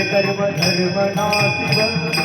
कर्म धर्म नाशिवंत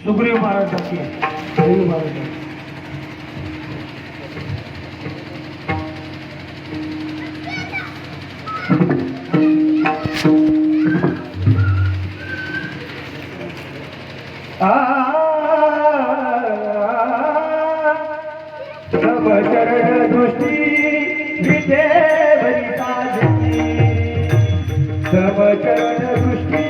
सुग्रीव महाराजांची सुग्रीव महाराज सब चरण दृष्टी विदेवरी साजती सब चरण दृष्टी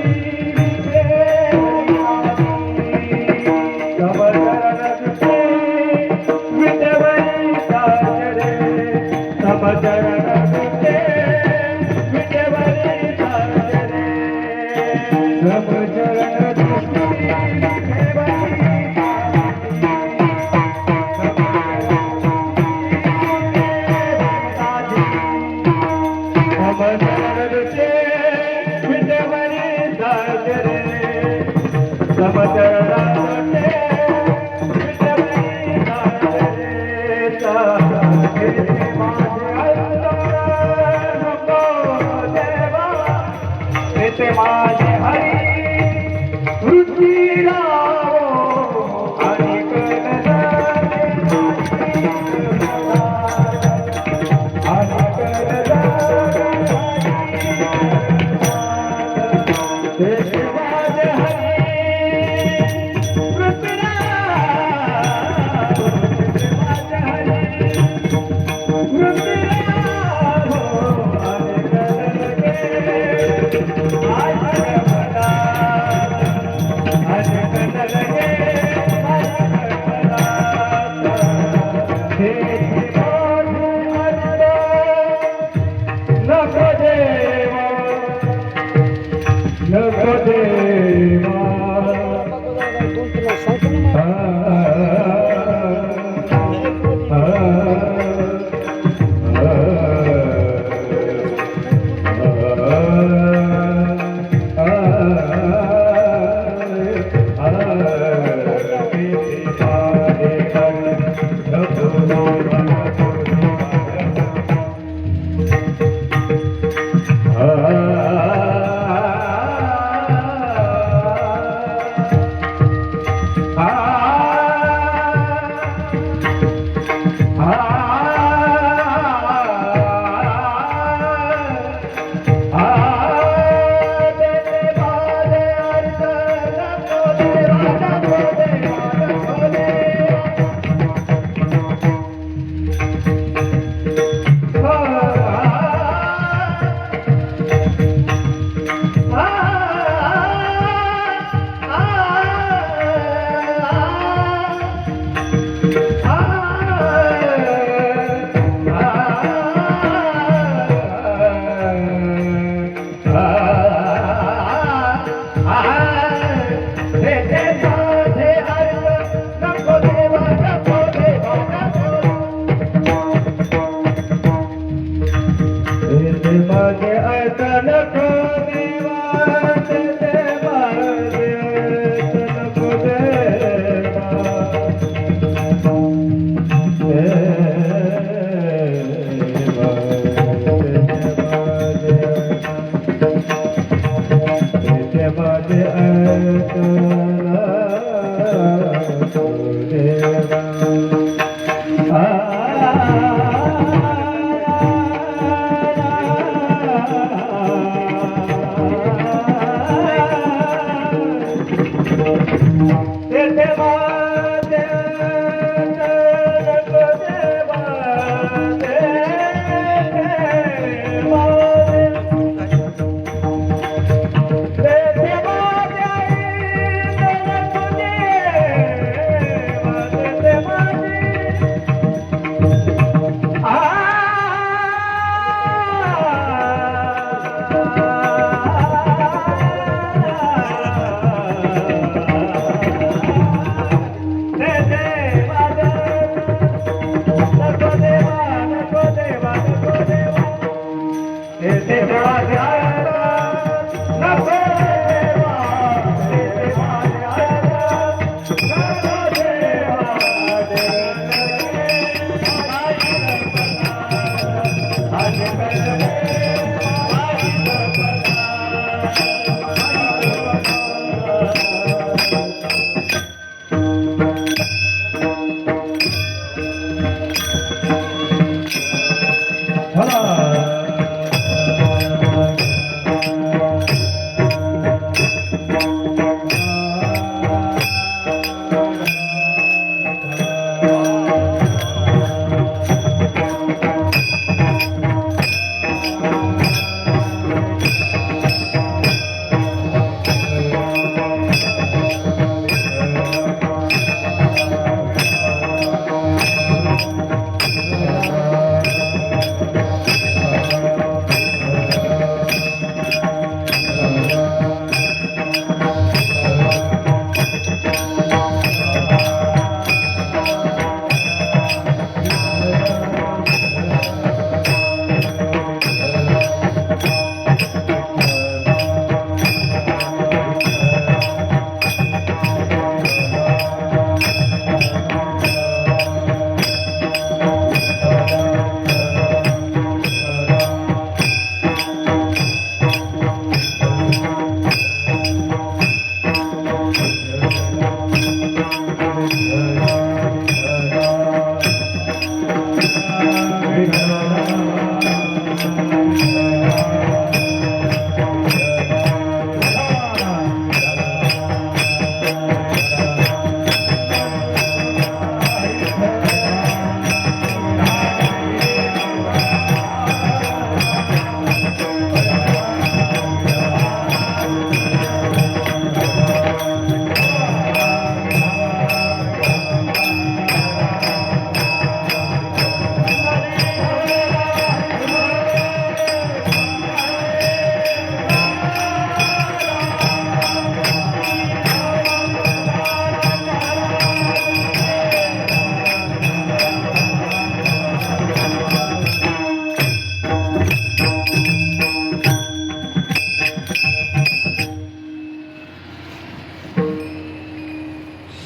माझे हरी रुचिरा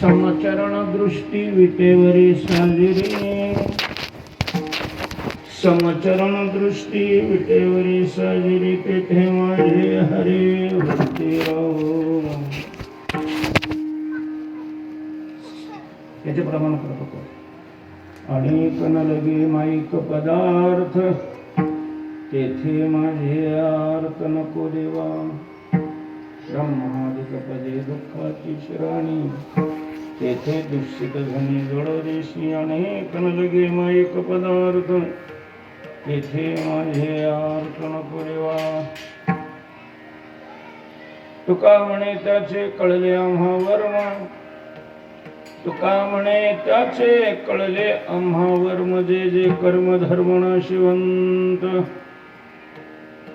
समचरण दृष्टी विटेवरी साजिरी, समचरण दृष्टी विटेवरी साजिरी, तेथे माझे हरे भक्ती राहो. याचे प्रमाण करत होतो. अनेक न लगे माईक पदार्थ, तेथे माझे आर्त नको देवा. ब्रह्मादिक पदे दुःखाची शिराणी, तेथे दुष्टित धनी जडदेशी. अनेक न लगे माईक पदार्थ, तेथे माझे आर्त नको देवा. तुका म्हणे त्याचे कळले आम्हा वर्म, तुका म्हणे त्याचे कळले आम्हा वर्म. जे जे कर्म धर्म नाशिवंत,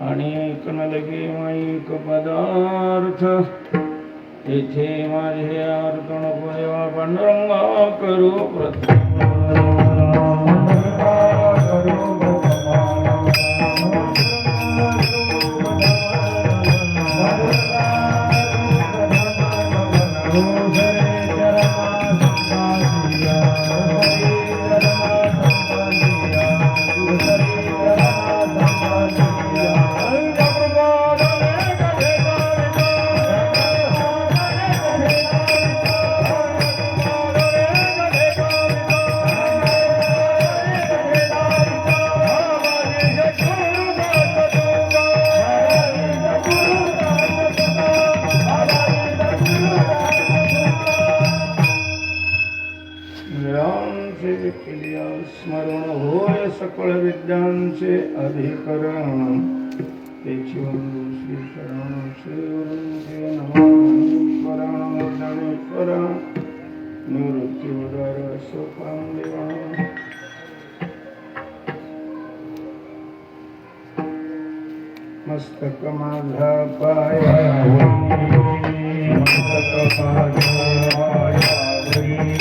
अनेक न लगे माईक पदार्थ, तेथे माझे आर्त नको देवा. पांडुरंगा करू प्रथम स्मरण होय सकळ विद्यांचे अधिकरण. तेची श्री शरण श्री नमस्वरण ज्ञानेश्वर निवृत्ती उदर सोपान देवा. मस्तक माझा पायावरी, मस्तक माझा पायावरी,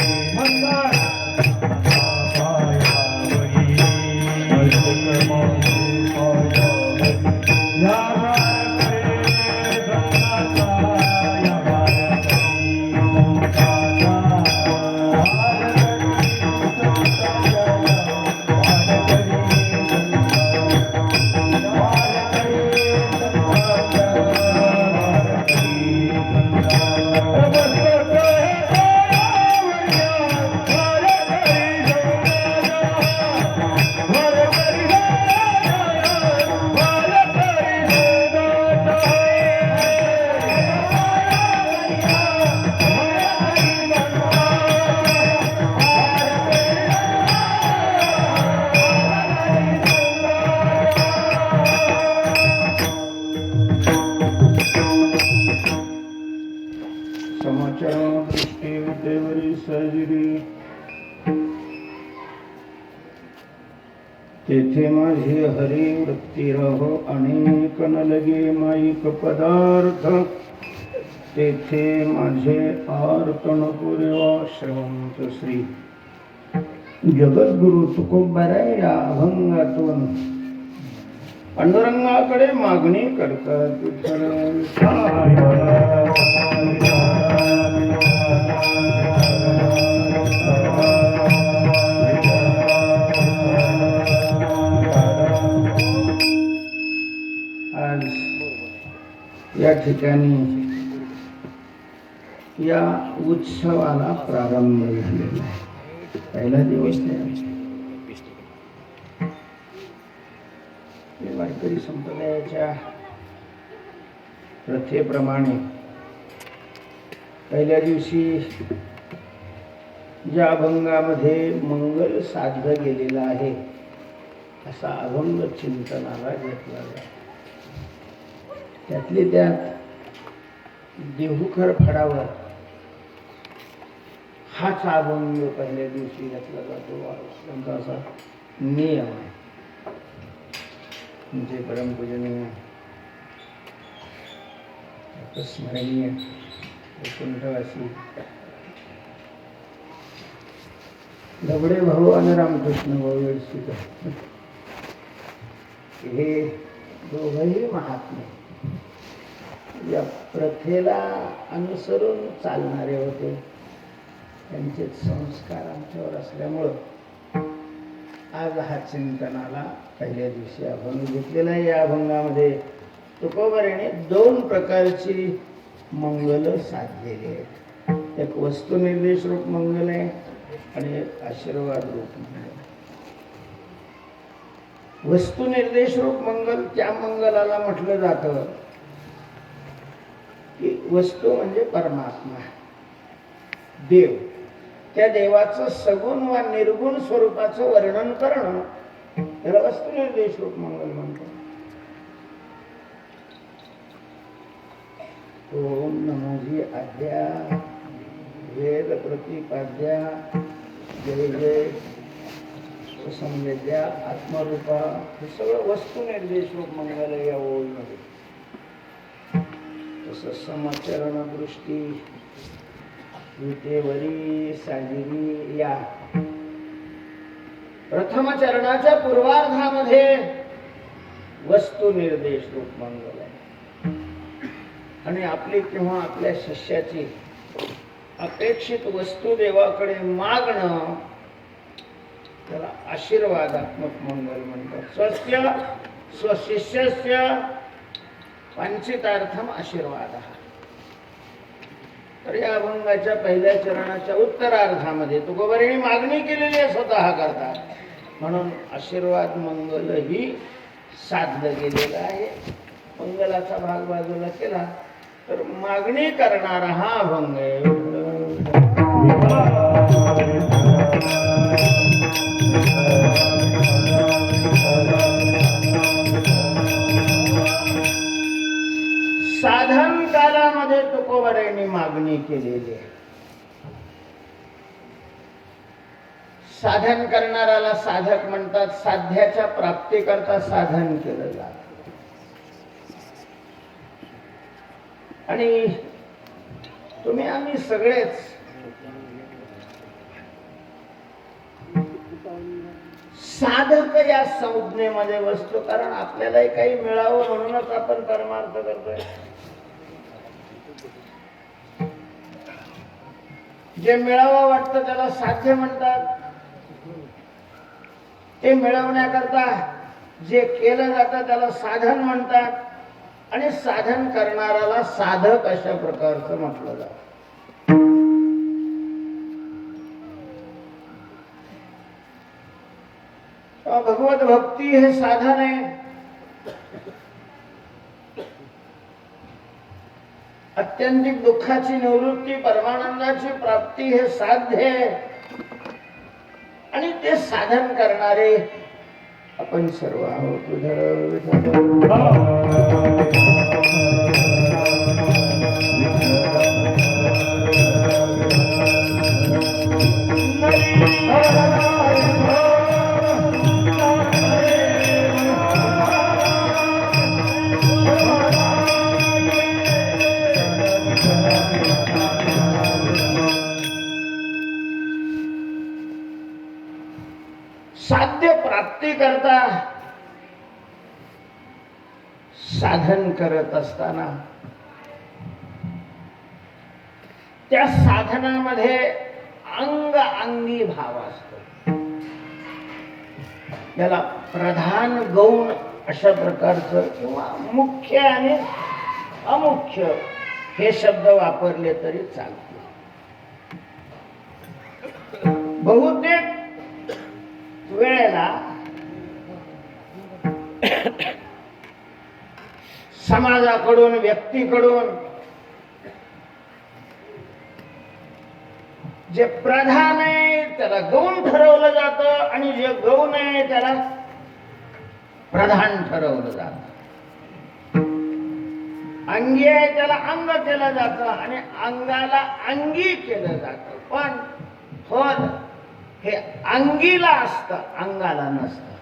तेथे माझे हरी वृत्ती रहो अनेक न लगे माईक पदार्थ तेथे माझे आर्तन पुरेवा श्रवंत श्री जगद्गुरु तुकोबाराय या अभंगातून पांडुरंगाकडे मागणी करतात आज या ठिकाणी या उत्सवाला प्रारंभ झालेला आहे. पहिला दिवस नाही. वारकरी संप्रदायाच्या प्रथेप्रमाणे पहिल्या दिवशी ज्या अभंगामध्ये मंगल साधलं गेलेलं आहे असा अभंग चिंतनाला घेतला जातो. त्यातले त्यात देहूखर फडावर हाच अभंग पहिल्या दिवशी घेतला जातो. त्यांचा असा नियम आहे. तुमचे परमपूजनीय स्मरणीय वैकुंठवासी दगडे भाऊ आणि रामकृष्ण भाऊ येडशीकर हे दोघंही महात्मे या प्रथेला अनुसरून चालणारे होते. त्यांचे संस्कार आमच्यावर असल्यामुळं आज हा चिंतनाला पहिल्या दिवशी अभंग घेतलेला आहे. या अभंगामध्ये तुकोबाराने 2 प्रकारची मंगल साधलेली आहेत. एक वस्तुनिर्देश रूप मंगल आहे आणि एक आशीर्वाद रूप मंगल. वस्तुनिर्देश रूप मंगल त्या मंगलाला म्हटलं जातं की वस्तू म्हणजे परमात्मा देव. त्या देवाचं सगुण वा निर्गुण स्वरूपाचं वर्णन करणं त्याला वस्तुनिर्देश रूप मंगल म्हणतो. ओम नमोजी आद्या वेद प्रतिपाद्या जय जय संवेद्या आत्मरूपा हे सगळं वस्तुनिर्देश रूप मंगल आहे या ओळीमध्ये. तसं समचरण दृष्टी विटेवरी साजिरी या प्रथम चरणाच्या पूर्वार्धामध्ये वस्तुनिर्देश रूप मंगल आहे. आणि आपली किंवा आपल्या शिष्याची अपेक्षित वस्तू देवाकडे मागणं त्याला आशीर्वादात्मक मंगल म्हणतात. स्वस्य स्वशिष्यस्य वांछितार्थम आशीर्वाद. तर या अभंगाच्या पहिल्या चरणाच्या उत्तरार्धामध्ये तुकोबाराने मागणी केलेली आहे स्वतः करता. म्हणून आशीर्वाद मंगल ही साधलं गेलेलं आहे. मंगलाचा भाग बाजूला केला तर मागणी करणारा हा अभंग आहे. साधन कालामध्ये तुकोबाराने मागणी केलेली आहे. साधन करणाऱ्याला साधक म्हणतात. साध्याच्या प्राप्तीकरता साधन केलं जातं. आणि तुम्ही आम्ही सगळेच साधक या संज्ञेमध्ये बसतो. कारण आपल्यालाही काही मिळावं म्हणूनच आपण परमार्थ करतोय. जे मिळावं वाटतं त्याला साध्य म्हणतात. ते मिळवण्याकरता जे केलं जातं त्याला साधन म्हणतात. आणि साधन करणाऱ्याला साधक अशा प्रकारचं म्हटलं जातं. भगवत भक्ती हे साधन आहे. अत्यंतिक दुःखाची निवृत्ती परमानंदाची प्राप्ती हे साध्य आहे. आणि ते साधन करणारे आपण सर्व आहोत. करता साधन करत असताना त्या साधनामध्ये अंग अंगी भाव असतो. याला प्रधान गौण अशा प्रकारचं किंवा मुख्य आणि अमुख्य हे शब्द वापरले तरी चालते. बहुतेक वेळेला समाजाकडून व्यक्तीकडून जे प्रधान आहे त्याला गौण ठरवलं जातं आणि जे गौण आहे त्याला प्रधान ठरवलं जातं. अंगी आहे त्याला अंग केलं जातं आणि अंगाला अंगी केलं जातं. पण फल हे अंगीला असतं, अंगाला नसतं.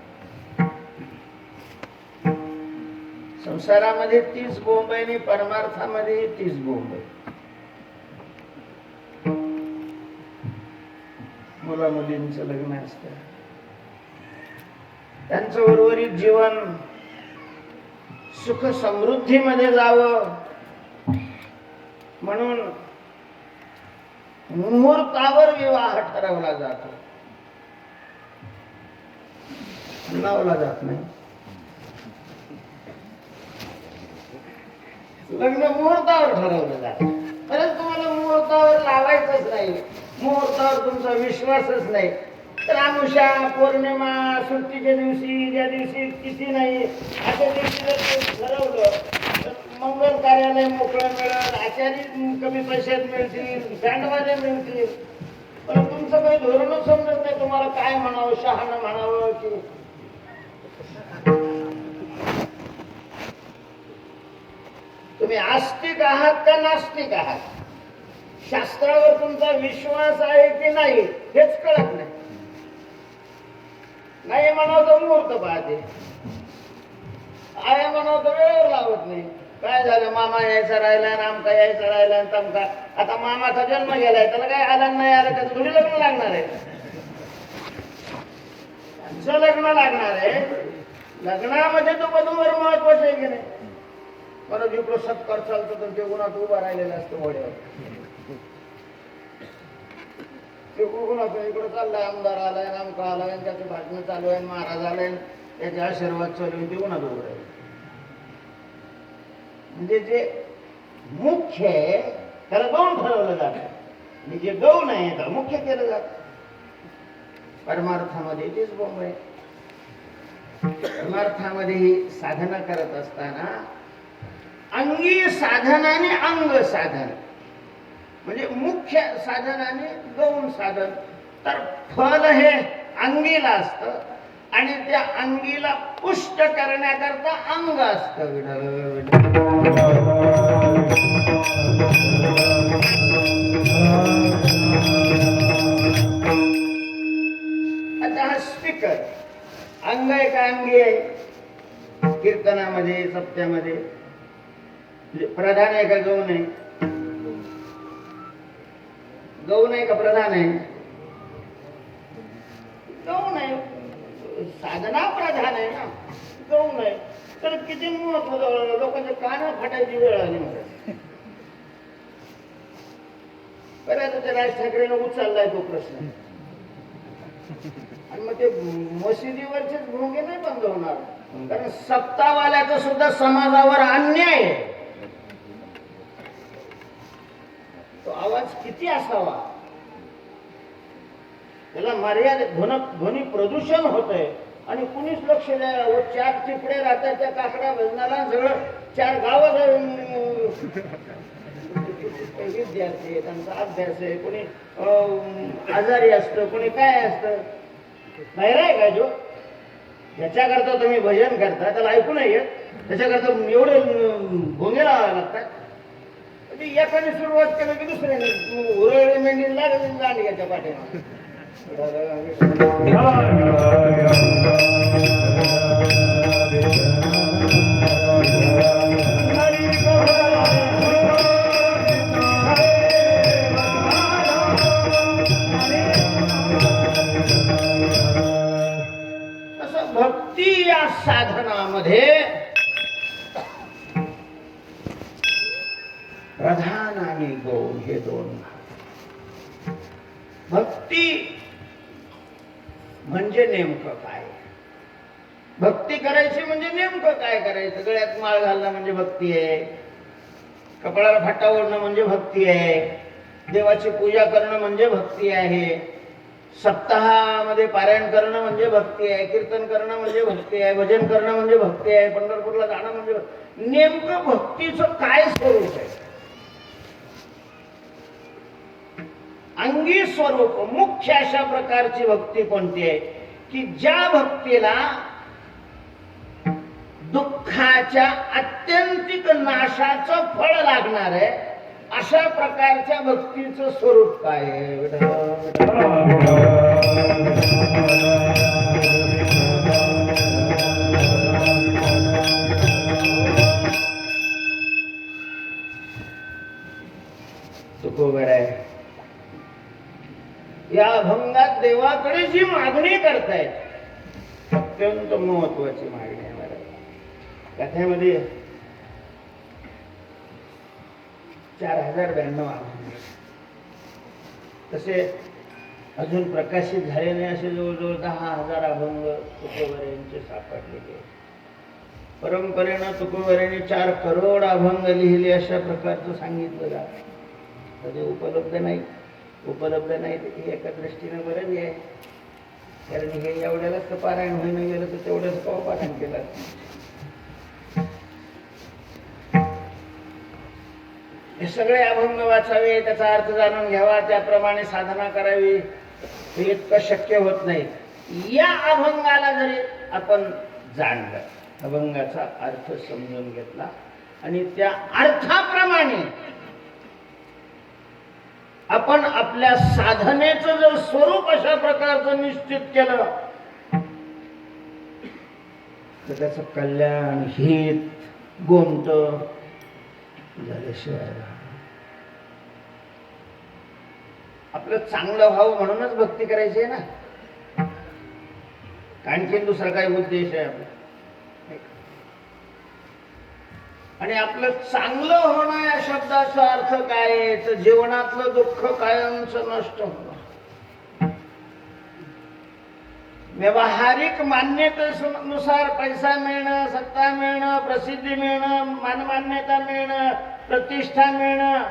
संसारामध्ये 30 बोंब आहे आणि परमार्थामध्ये 30 बोंब आहे. मुला मुलींचं लग्न असतं, त्यांचं उर्वरित जीवन सुख समृद्धीमध्ये जावं म्हणून मुहूर्तावर विवाह ठरवला जातो, लावला जात नाही. लग्न मुहूर्तावर ठरवलं जातं, परंतु तुम्हाला मुहूर्तावर लावायचंच नाही, मुहूर्तावर तुमचा विश्वासच नाही, तर अमावस्या पौर्णिमा सुट्टीच्या दिवशी ज्या दिवशी तिथी नाही अशा दिवशी जर ते ठरवलं तर मंगल कार्यालय मोकळं मिळेल, आचारी कमी पैशात मिळतील, बँडवाले मिळतील. पण तुमचं काही धोरणच समजत नाही, तुम्हाला काय म्हणावं, शहाणं म्हणावं की तुम्ही आस्तिक आहात का नास्तिक आहात, शास्त्रावर तुमचा विश्वास आहे की नाही हेच कळत नाही. नाही म्हणावं तर मुहूर्त पाहते, आहे म्हणावं तर वेळेवर लावत नाही. काय झालं, मामा यायचा राहिला, नामका यायचा राहिला, तमका. आता मामाचा जन्म गेलाय, त्याला काय आला नाही आला त्याचं थोडी लग्न लागणार आहे, त्यांचं लग्न लागणार आहे. लग्नामध्ये तो वधूवर महत्वाचं आहे की नाही. मला जिकडं सत्कार चालतो तर ते गुणात उभा राहिलेला असतो घोड्यावर, ते गुणाचं इकडं चाललाय, आमदार आलाय, नामका आलाय, त्याचं भाषण चालू आहे, महाराज आलाय, त्याचे आशीर्वाद चालू आहे, ते गुणात उभं राहील. म्हणजे जे मुख्य आहे त्याला गौण ठरवलं जातं आणि जे गौण आहे त्याला मुख्य केलं जातं. परमार्थामध्ये तेच बोंब आहे. परमार्थामध्ये ही साधना करत असताना अंगी साधन आणि अंग साधन म्हणजे मुख्य साधन आणि गौण साधन. तर फल हे अंगीला असतं आणि त्या अंगीला पुष्ट करण्याकरता अंग असतं. आता हा स्पीकर अंग आहे का अंगी आहे. कीर्तनामध्ये सप्त्यामध्ये प्रधान आहे का गौण आहे. गौण आहे का प्रधान आहे. गौण आहे. साधना प्रधान आहे ना, गौण आहे. तर किती महत्व लोकांच्या कान फाटायची वेळ आली. बऱ्याच राज ठाकरेनं उचललाय तो प्रश्न आणि मग ते मशिदीवरचेच भोंगे नाही बंद होणार. कारण सत्तावाल्याचा सुद्धा समाजावर अन्याय आहे. तो आवाज किती असावा, त्याला मर्यादित ध्वनी प्रदूषण होतंय आणि कुणीच लक्ष द्यायला. 4 चिपडे राहतात त्या काकडा भजनाला, सगळं 4 गावात विद्यार्थी त्यांचा अभ्यास आहे, कोणी आजारी असतं, कोणी काय असतं. बाहेर आहे का जो ज्याच्याकरता तुम्ही भजन करता त्याला ऐकू नाही येत, त्याच्याकरता एवढे भोंगे लावावे लागतात. एकाने सुरुवात केलं की दुसऱ्याने उरळी मेंढी लागली दांडग्याच्या पाठीमागे. भक्तीच्या साधनामध्ये प्रधान आणि गौण हे दोन भाग. भक्ती म्हणजे नेमकं काय? भक्ती करायची म्हणजे नेमकं काय करायचं? गळ्यात माळ घालणं म्हणजे भक्ती आहे, कपाळाला फाटा ओढणं म्हणजे भक्ती आहे, देवाची पूजा करणं म्हणजे भक्ती आहे, सप्ताहामध्ये पारायण करणं म्हणजे भक्ती आहे, कीर्तन करणं म्हणजे भक्ती आहे, भजन करणं म्हणजे भक्ती आहे, पंढरपूरला जाणं म्हणजे नेमकं भक्तीचं काय स्वरूप आहे? अंगी स्वरूप मुख्य अशा प्रकारची भक्ती कोणती आहे की ज्या भक्तीला दुःखाच्या आत्यंतिक नाशाचं फळ लागणार आहे, अशा प्रकारच्या भक्तीचं स्वरूप काय आहे? तुकोबर आहे. या अभंगात देवाकडे जी मागणी करतायत अत्यंत महत्वाची मागणी आहे. कथेमध्ये 4092 अभंग, तसे अजून प्रकाशित झालेले असे जवळजवळ 10,000 अभंग तुकोबऱ्यांचे सापडलेले. परंपरेनं तुकोबऱ्यांनी 4 करोड अभंग लिहिले अशा प्रकारचं सांगितलं जातं. तर ते उपलब्ध नाही हे एका दृष्टीनं बरंच आहे, कारण हे एवढ्यालाच तर पारायण होईन गेलं तर तेवढंच का पारायण केलं. हे सगळे अभंग वाचावे, त्याचा अर्थ जाणून घ्यावा, त्याप्रमाणे साधना करावी, हे इतकं शक्य होत नाही. या अभंगाला जरी आपण जाणलं, अभंगाचा अर्थ समजून घेतला आणि त्या अर्थाप्रमाणे आपण आपल्या साधनेचं जर स्वरूप अशा प्रकारचं निश्चित केलं तर त्याचं कल्याण, हित, गोमत झाल्याशिवाय आपलं चांगलं व्हावं म्हणूनच भक्ती करायची आहे ना. आणखीन दुसरा काही उद्देश आहे आपला? आणि आपलं चांगलं होणं या शब्दाचा अर्थ काय आहे? तर जीवनातलं दुःख कायमचं नष्ट होणं. व्यावहारिक मान्यतेनुसार पैसा मिळणं, सत्ता मिळणं, प्रसिद्धी मिळणं, मानमान्यता मिळणं, प्रतिष्ठा मिळणं,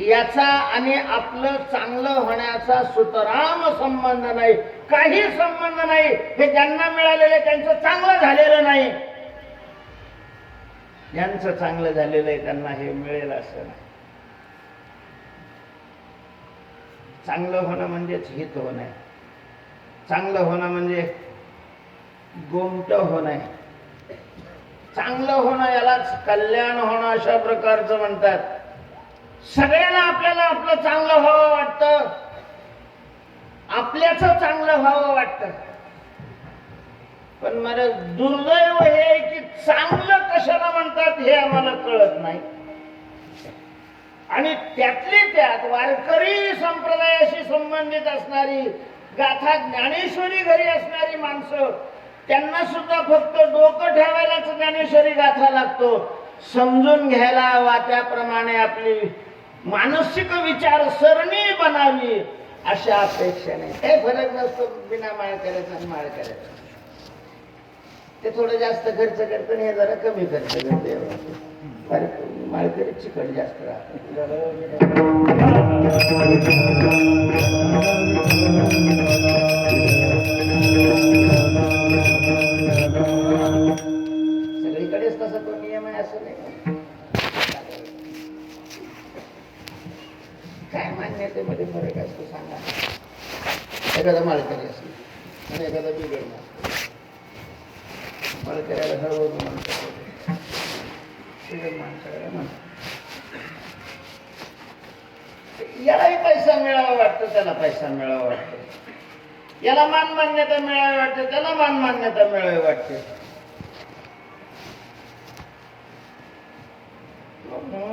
याचा आणि आपलं चांगलं होण्याचा सुतराम संबंध नाही, काही संबंध नाही. हे ज्यांना मिळालेलं त्यांचं चांगलं झालेलं नाही, ज्यांचं चांगलं झालेलं आहे त्यांना हे मिळेल असं नाही. चांगलं होणं म्हणजेच हित होणं आहे. चांगलं होणं म्हणजे गोमट होणं आहे. चांगलं होणं यालाच कल्याण होणं अशा प्रकारचं म्हणतात. सगळ्यांना आपल्याला आपलं चांगलं व्हावं वाटतं, आपल्याच चांगलं व्हावं वाटतं, पण मला दुर्दैव हे की चांगलं कशाला म्हणतात हे आम्हाला कळत नाही. आणि त्यातली त्यात वारकरी संप्रदायाशी संबंधित असणारी, गाथा ज्ञानेश्वरी घरी असणारी माणसं, त्यांना सुद्धा फक्त डोकं ठेवायलाच ज्ञानेश्वरी गाथा लागतो. समजून घ्यायला हवा त्याप्रमाणे आपली मानसिक विचारसरणी बनावी अशा अपेक्षेने. हे फरक नसतो बिना माळ करायचा आणि माळ करायचा. ते थोडं जास्त खर्च करतं आणि हे जरा कमी खर्च करते. माळकरी चिकट जास्त राहते. सगळीकडेच तसा तो नियम आहे असं नाही. काय मान्यतेमध्ये फरक असतो सांगा? एखादा माळकरी असतो आणि एखादा बिघडणार. माळकऱ्याला हळवं म्हणतात, माणसाला म्हणतात. यालाही पैसा मिळावा वाटतं, त्याला पैसा मिळावा वाटतं. याला मान मान्यता मिळावी वाटते, त्याला मान मान्यता मिळावी वाटते.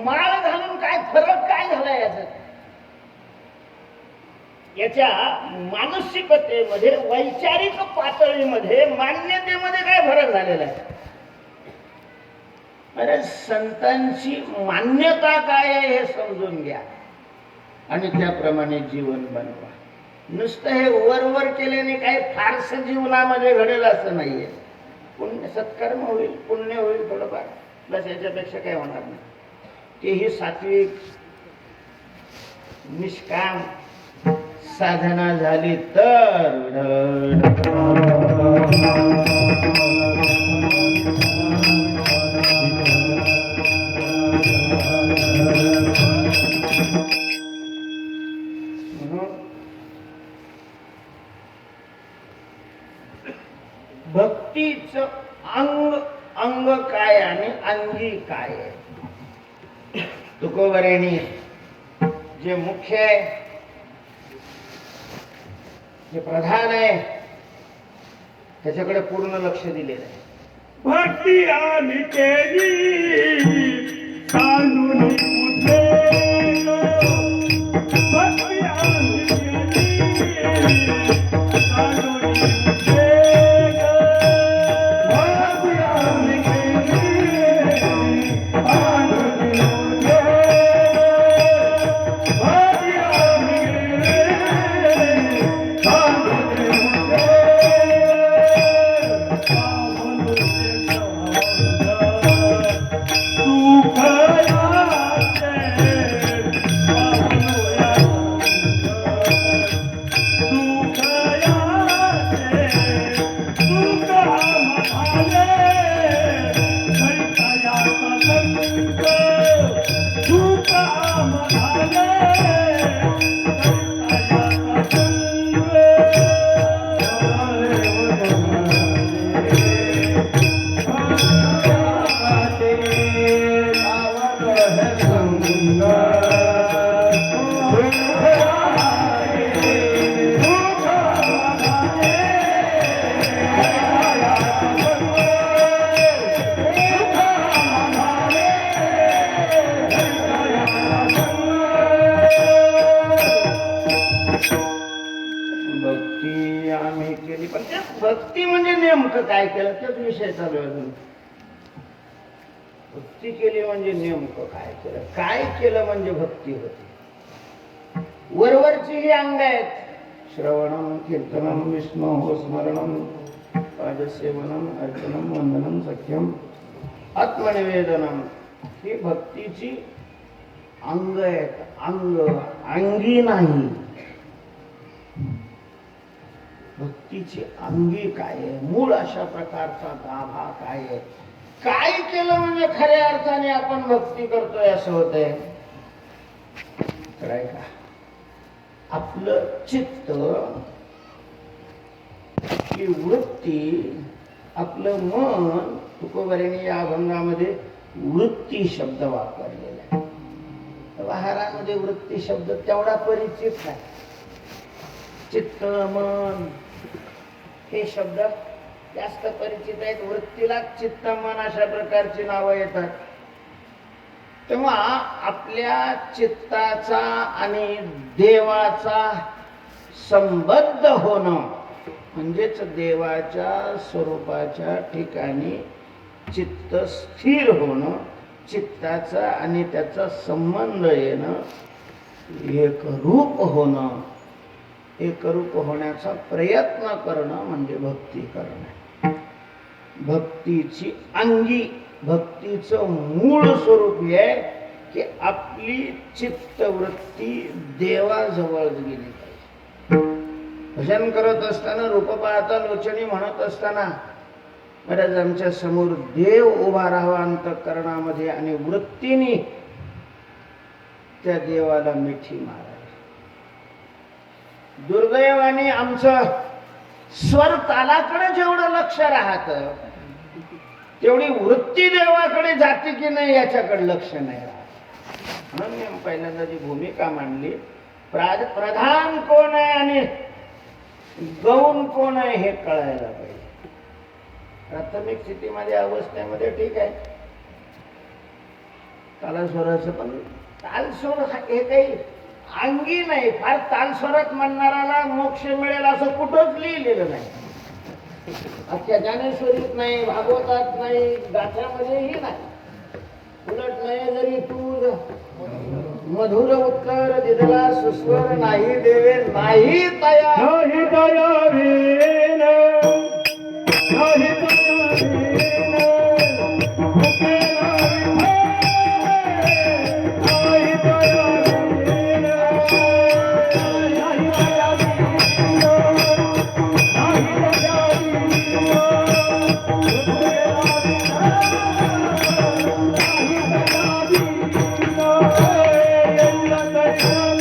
माळ घालून काय फरक काय झाला याचा? याच्या मानसिकतेमध्ये, वैचारिक पातळीमध्ये, मान्यतेमध्ये काय फरक झालेला आहे? अरे संतांची मान्यता काय आहे हे समजून घ्या आणि त्याप्रमाणे जीवन बनवा. नुसतं हे वर केल्याने काही फारसं जीवनामध्ये घडेल असं नाहीये. पुण्य सत्कर्म होईल, पुण्य होईल थोडंफार, बस याच्यापेक्षा काही होणार नाही. तेही सात्विक निष्काम साधना झाली तर भक्तीचं अंग काय आणि अंगी काय आहे? तुकोबरेने जे मुख्य आहे, जे प्रधान आहे, त्याच्याकडे पूर्ण लक्ष दिलेलं आहे. भक्ती आम्ही केली सांगून मुठे भक्ती आम्ही केली सांगून मुठे भक्ती आम्ही केली सांगून मुठे भक्ती आम्ही केली सांगून मुठे भक्ती आम्ही केली, पण त्या भक्ती म्हणजे नेमकं काय केलं त्याच विषय चालू आहे अजून. भक्ती केली म्हणजे नेमकं काय केलं, काय केलं म्हणजे भक्ती होती. वरवरची ही अंग आहेत, श्रवणम कीर्तनम विष्णु स्मरणम पादसेवनम अर्चनम वंदनम सख्यम आत्मनिवेदनम, ही भक्तीची अंग आहेत. अंग अंगी नाही. भक्तीची अंगी काय आहे, मूळ अशा प्रकारचा गाभा काय आहे. काय केलं म्हणजे खऱ्या अर्थाने आपण भक्ती करतोय असं होतंय. काय का आपलं चित्त, आपली वृत्ती, आपलं मन, तुकोबरेने या अभंगामध्ये वृत्ती शब्द वापरलेला आहे. व्यवहारामध्ये वृत्ती शब्द तेवढा परिचित नाही. चित्त, मन हे शब्द जास्त परिचित आहेत. वृत्तीला चित्त, मन अशा प्रकारची नावं येतात. तेव्हा आपल्या चित्ताचा आणि देवाचा संबद्ध होणं म्हणजेच देवाच्या स्वरूपाच्या ठिकाणी चित्त स्थिर होणं, चित्ताचा आणि त्याचा संबंध येणं, एकरूप होणं, एकरूप होण्याचा प्रयत्न करणं म्हणजे भक्ती करणं. भक्तीची अंगी, भक्तीचं मूळ स्वरूप हे आहे की आपली चित्तवृत्ती देवाजवळ गेली पाहिजे. भजन करत असताना, रूप पाहता लोचनी म्हणत असताना महाराज आमच्या समोर देव उभा राहावा अंतःकरणामध्ये आणि वृत्तीने त्या देवाला मिठी मारावी. दुर्दैवाने आमचं स्वर तालाकडे जेवढं लक्ष राहतं तेवढी वृत्ती देवाकडे जाते की नाही याच्याकडे लक्ष नाही राहत. म्हणून मी पहिल्यांदा जी भूमिका मांडली, प्रधान कोण आहे आणि गौण कोण आहे हे कळायला पाहिजे. प्राथमिक स्थितीमध्ये अवस्थेमध्ये ठीक आहे तालास्वराचं, पण तालस्वर हे काही अंगी नाही, फार तालस्वरात म्हणणाऱ्याला मोक्ष मिळेल असं कुठंच लिहिलेलं नाही. अख्ख्या ज्ञानेश्वरीत नाही, भागवतात नाही, गाथ्यामध्येही नाही. उलट नाही जरी तू मधुर उत्तर दिदला सुस्वर नाही देवे नाही तया. नाही दया वीण, नाही दया वीण, मुकेला विठे, नाही दया वीण, नाही दया वीण, नाही दया वीण, मुकेला विठे, नाही दया वीण, एल्ला दर्शन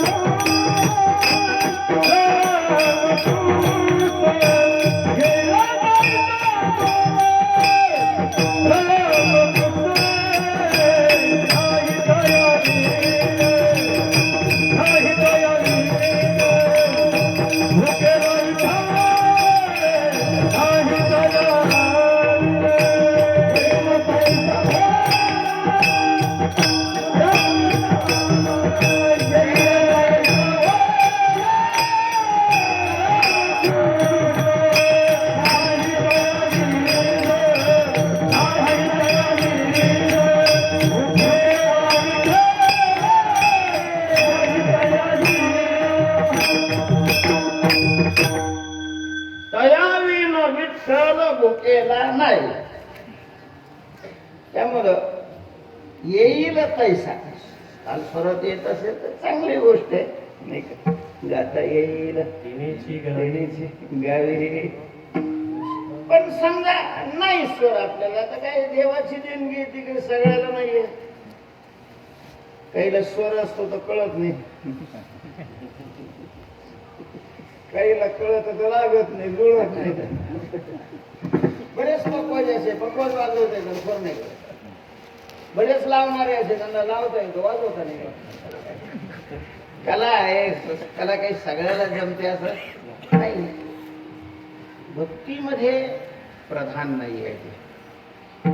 तयावीन विठ्ठल भुकेला नाही. त्यामुळं येईल तैसा. काल परत येत असेल तर चांगली गोष्ट आहे, नाही का? गाता येईल देणीची गावी. पण समजा नाही स्वर आपल्याला, तर काय देवाची देणगी आहे, ती काही सगळ्याला नाहीये. काहीला स्वर असतो तर कळत नाही, काहीला कळत तर लागत नाही, जुळत नाही. बरेच पकवाज असे पकवाज वाजवता येतात, स्वर नाही कळत. बरेच लावणारे असे त्यांना लावता येतो, वाजवता नाही कळत. कला आहे, कला काही सगळ्याला जमते असं नाही. भक्तीमध्ये प्रधान नाही आहे ते.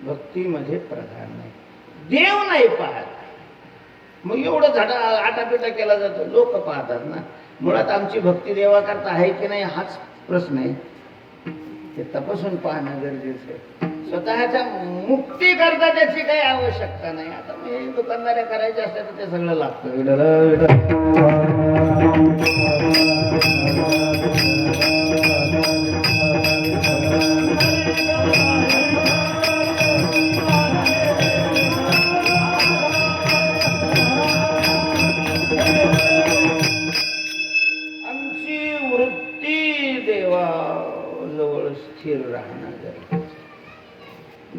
भक्तीमध्ये प्रधान नाही, देव नाही पाहत. मग एवढं झाडा आटापिटा केला जातो, लोक पाहतात ना. मुळात आमची भक्ती देवाकरता आहे की नाही हाच प्रश्न आहे. ते तपासून पाहणं गरजेचं आहे. स्वतःच्या मुक्ती करता त्याची काही आवश्यकता नाही. आता मी दुकानदाऱ्या करायचे असल्या तर ते सगळं लागतं. आमची वृत्ती देवाजवळ स्थिर राहणं गरजेचं.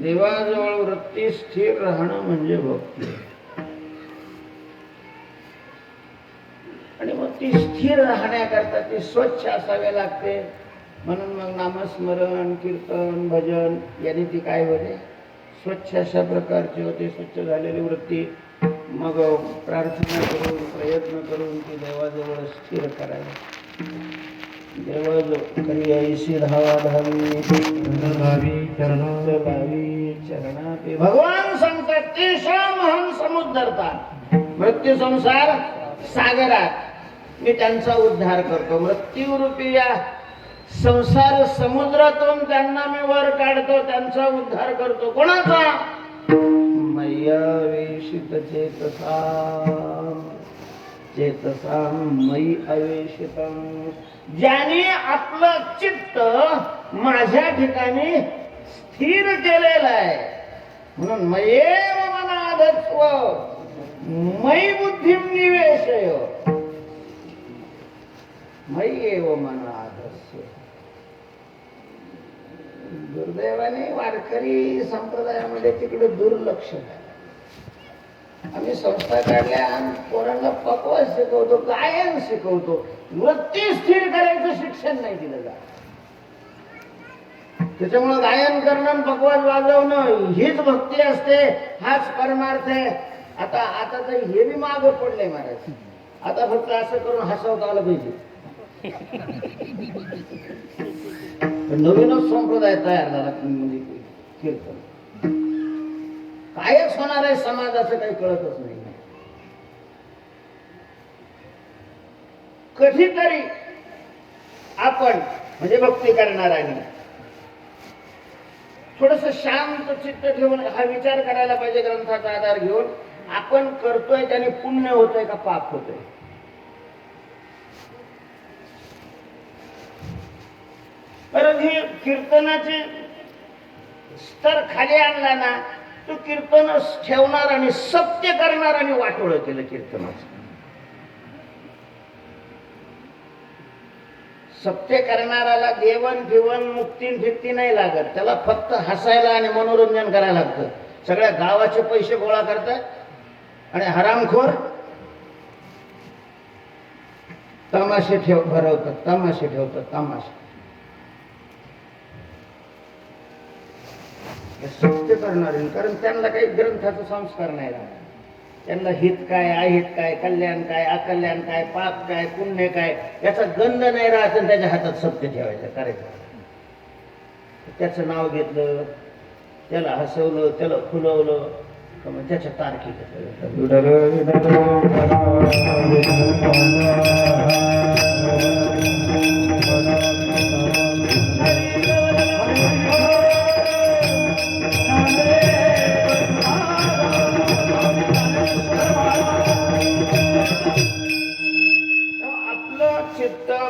देवाजवळ वृत्ती स्थिर राहणं म्हणजे भक्ती. आणि मग ती स्थिर राहण्याकरता ती स्वच्छ असावे लागते. म्हणून मग नामस्मरण, कीर्तन, भजन यांनी ती काय होते, स्वच्छ अशा प्रकारची होते. स्वच्छ झालेली वृत्ती मग प्रार्थना करून प्रयत्न करून ती देवाजवळ स्थिर करावी. देवाजवळ करी ऐशी धावा धावी चरणात भगवान सांगतात तेषा महान समुद्रता. मृत्यू संसार सागरात मी त्यांचा उद्धार करतो. मृत्यूरूपी या संसार समुद्रातून त्यांना मी वर काढतो, त्यांचा उद्धार करतो. कोणाचा? मय्या वेशित चेतसा मयी अवेशितम. ज्याने आपलं चित्त माझ्या ठिकाणी स्थिर केलेलं आहे. म्हणून मयेव मनाधत्व मयी बुद्धिम निवेशय. मयेव मनाधत्व. दुर्दैवाने वारकरी संप्रदायामध्ये तिकडे दुर्लक्ष झालं. आम्ही संस्था काढल्या, पोरांना पकवास शिकवतो, गायन शिकवतो, वृत्ती स्थिर करायचं शिक्षण नाही दिलं जात. त्याच्यामुळे गायन करणं, पकवास वाजवणं हीच भक्ती असते, हाच परमार्थ आहे. आता तर हे बी मागं पडले महाराज. आता फक्त असं करून हसवता आलं पाहिजे. नवीनच संप्रदाय तयार झाला म्हणजे कीर्तन. कायच होणार आहे समाजाचं काही कळतच नाही. कधीतरी आपण म्हणजे भक्ती करणाऱ्यांनी थोडस शांत चित्त ठेवून हा विचार करायला पाहिजे, ग्रंथाचा आधार घेऊन आपण करतोय त्याने पुण्य होतोय का पाप होतोय. कारण हे कीर्तनाचे स्तर खाली आणला ना, तो कीर्तन ठेवणार आणि सत्य करणार आणि वाटोळं केलं कीर्तनाचं. सत्य करणाऱ्याला देवन घेवन मुक्ती फिक्ती नाही लागत, त्याला फक्त हसायला आणि मनोरंजन करायला लागतं. सगळ्या गावाचे पैसे गोळा करतात आणि हरामखोर तमाशे भरवतात, तमाशे ठेवतात, तमाशे. सत्य करणारे, कारण त्यांना काही ग्रंथाचा संस्कार नाही राहत. त्यांना हित काय, अहित काय, कल्याण काय, अकल्याण काय, पाप काय, पुण्य काय याचा गंध नाही राहत. आणि त्याच्या हातात सत्य ठेवायचं, करायचं. त्याचं नाव घेतलं, त्याला हसवलं, त्याला फुलवलं, तर मग त्याच्या तारखी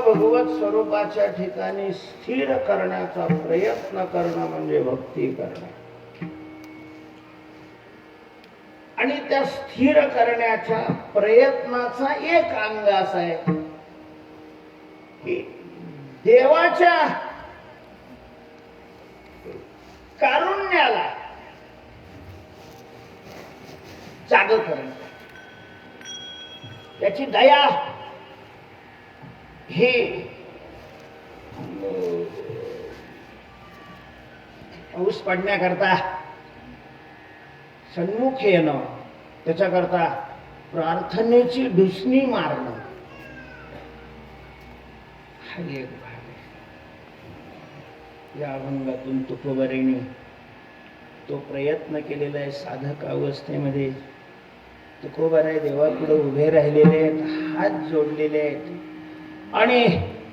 भगवत स्वरूपाच्या ठिकाणी स्थिर करण्याचा प्रयत्न करणं म्हणजे भक्ती करणं. आणि त्या स्थिर करण्याच्या प्रयत्नाचा एक अंग असा आहे की देवाच्या कारुण्याला जाग करणं, त्याची दया हे पाऊस पडण्याकरता सन्मुख येणं, त्याच्याकरता प्रार्थनेची ढुसणी मारणं, हा एक भाग आहे. या अभंगातून तुकोबारांनी तो प्रयत्न केलेला आहे. साधक अवस्थेमध्ये तुकोबाराय देवापुढे उभे राहिलेले आहेत, हात जोडलेले आहेत आणि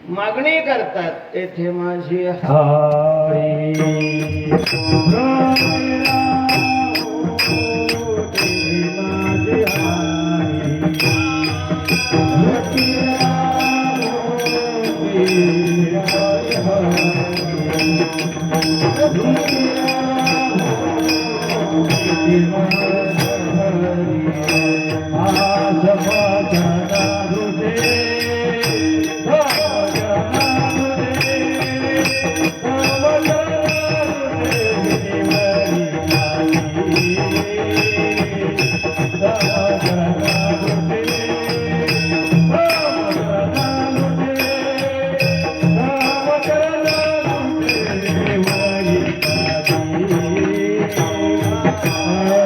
मागणी करतात, तेथे माझी हरी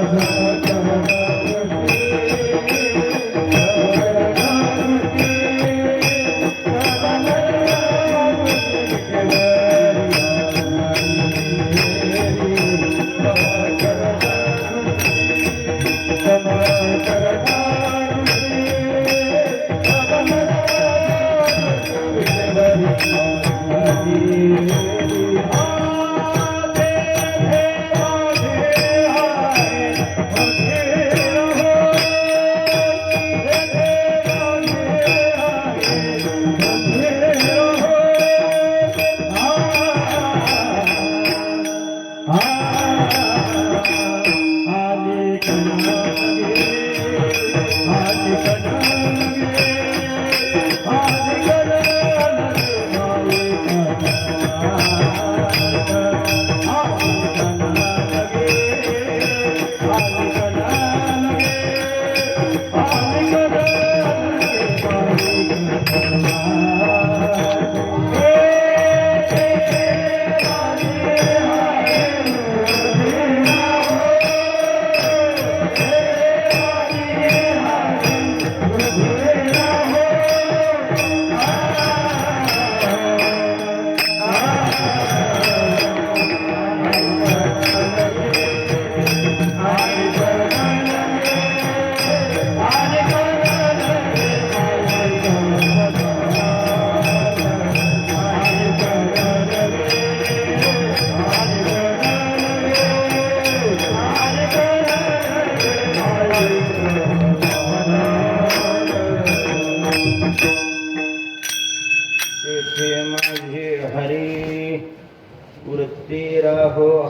Hare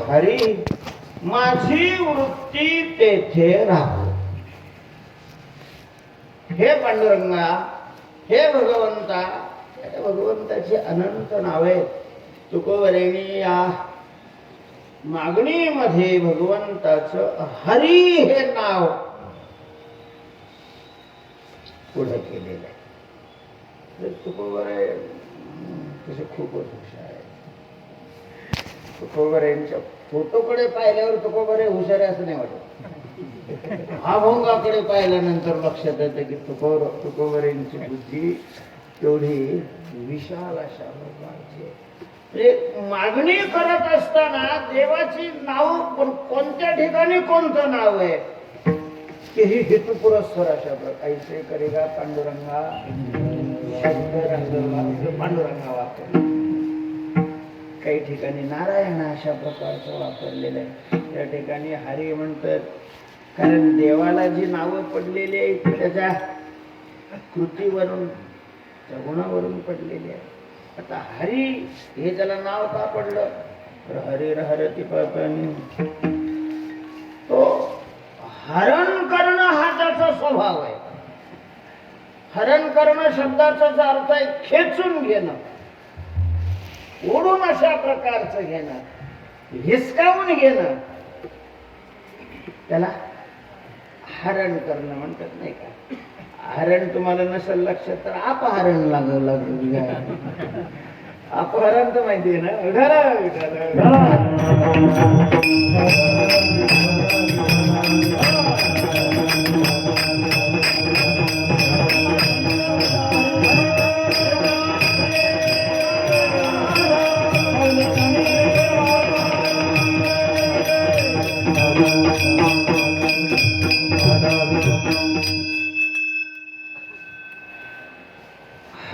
हरी माझी वृत्ती तेथे राहो. हे पांडुरंगा, हे भगवंता, या भगवंताची अनंत नावे. तुकोबरेने या मागणीमध्ये भगवंताचं हरी हे नाव पुढे केलेलं आहे. तुकोबरे तसे खूपच हुशार आहे. तुकोबरेंच्या फोटोकडे पाहिल्यावर तुकोबरे हुशार आहे असं नाही वाटत. अभंगाकडे पाहिल्यानंतर लक्षात येतं की तुकोबरेंची बुद्धी तेवढी विशाल अशा प्रकारची. म्हणजे मागणी करत असताना देवाची नाव पण कोणत्या ठिकाणी कोणतं नाव आहे की ही हेतू पुरस्कार अशा प्रकार. ऐसे करेगा पांडुरंगा पांडुरंगा वापर. काही ठिकाणी नारायण अशा प्रकारचं वापरलेलं आहे. त्या ठिकाणी हरी म्हणतात कारण देवाला जी नावं पडलेली आहेत ती त्याच्या कृतीवरून त्या गुणावरून पडलेली आहे. आता हरी हे त्याला नाव का पडलं तर हरिर हरती पापानी. तो हरण करणं हा त्याचा स्वभाव आहे. हरण करणं शब्दाचा अर्थ आहे खेचून घेणं, ओढून अशा प्रकारचं घेणं, हिसकावून घेणं, त्याला हरण करणं म्हणतात नाही का. हरण तुम्हाला नसेल लक्षात तर अपहरण लागलं. अपहरण तर माहिती आहे ना.